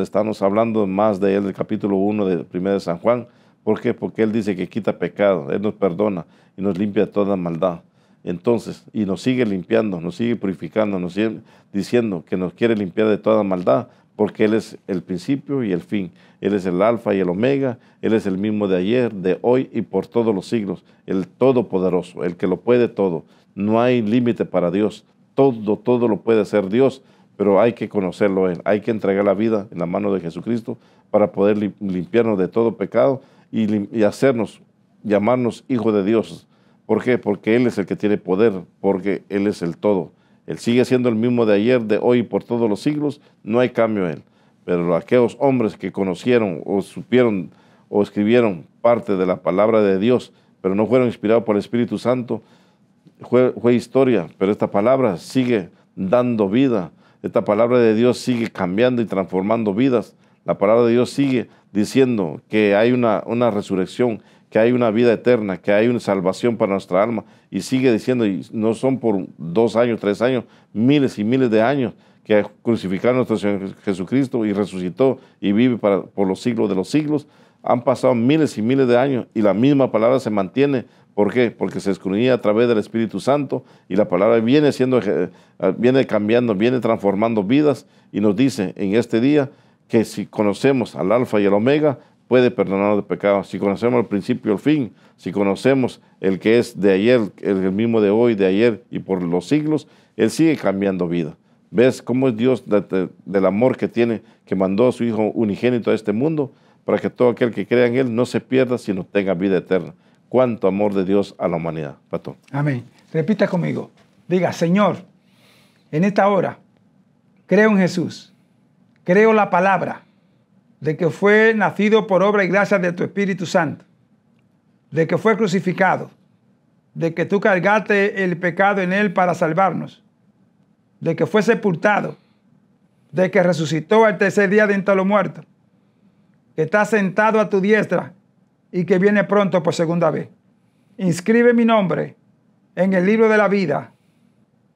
[SPEAKER 2] Estamos hablando más de Él, del capítulo 1 de 1 de San Juan. ¿Por qué? Porque Él dice que quita pecado, Él nos perdona y nos limpia de toda maldad. Entonces, y nos sigue limpiando, nos sigue purificando, nos sigue diciendo que nos quiere limpiar de toda maldad, porque Él es el principio y el fin. Él es el alfa y el omega, Él es el mismo de ayer, de hoy y por todos los siglos, el todopoderoso, el que lo puede todo. No hay límite para Dios, todo lo puede hacer Dios, pero hay que conocerlo a Él, hay que entregar la vida en la mano de Jesucristo para poder limpiarnos de todo pecado y hacernos, llamarnos hijos de Dios. ¿Por qué? Porque Él es el que tiene poder, porque Él es el todo. Él sigue siendo el mismo de ayer, de hoy y por todos los siglos, no hay cambio en Él. Pero aquellos hombres que conocieron o supieron o escribieron parte de la palabra de Dios, pero no fueron inspirados por el Espíritu Santo, fue historia, pero esta palabra sigue dando vida. Esta palabra de Dios sigue cambiando y transformando vidas. La palabra de Dios sigue diciendo que hay una resurrección, que hay una vida eterna, que hay una salvación para nuestra alma. Y sigue diciendo, y no son por 2 años, 3 años, miles y miles de años, que crucificaron a nuestro Señor Jesucristo y resucitó y vive por los siglos de los siglos. Han pasado miles y miles de años y la misma palabra se mantiene. ¿Por qué? Porque se escudriña a través del Espíritu Santo y la palabra viene cambiando, viene transformando vidas y nos dice en este día que si conocemos al Alfa y al Omega, puede perdonarnos de pecados. Si conocemos el principio y el fin, si conocemos el que es de ayer, el mismo de hoy, de ayer y por los siglos, Él sigue cambiando vida. ¿Ves cómo es Dios del amor que tiene, que mandó a su Hijo unigénito a este mundo, para que todo aquel que crea en Él no se pierda, sino tenga vida eterna? Cuánto amor de Dios a la humanidad, Pastor.
[SPEAKER 1] Amén. Repita conmigo. Diga, Señor, en esta hora, creo en Jesús. Creo la palabra de que fue nacido por obra y gracia de tu Espíritu Santo, de que fue crucificado, de que tú cargaste el pecado en Él para salvarnos, de que fue sepultado, de que resucitó al tercer día de entre los muertos, que está sentado a tu diestra y que viene pronto por segunda vez. Inscribe mi nombre en el libro de la vida.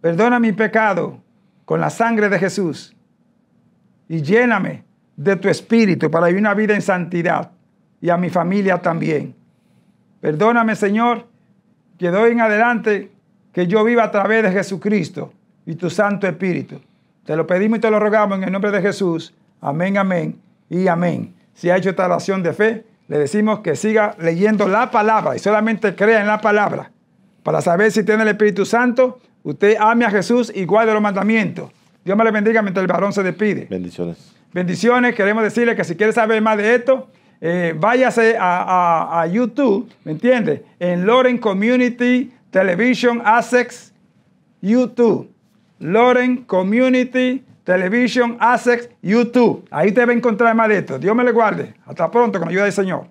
[SPEAKER 1] Perdona mi pecado con la sangre de Jesús y lléname de tu espíritu para vivir una vida en santidad y a mi familia también. Perdóname, Señor, que de hoy en adelante que yo viva a través de Jesucristo y tu Santo Espíritu. Te lo pedimos y te lo rogamos en el nombre de Jesús. Amén, amén y amén. Si ha hecho esta oración de fe, le decimos que siga leyendo la palabra y solamente crea en la palabra. Para saber si tiene el Espíritu Santo, usted ame a Jesús y guarde los mandamientos. Dios me le bendiga mientras el varón se despide.
[SPEAKER 2] Bendiciones.
[SPEAKER 1] Bendiciones. Queremos decirle que si quiere saber más de esto, váyase a YouTube, ¿me entiende? En Loren Community Television Access YouTube. Loren Community Television Access YouTube. Ahí te va a encontrar más de esto. Dios me le guarde. Hasta pronto, con la ayuda del Señor.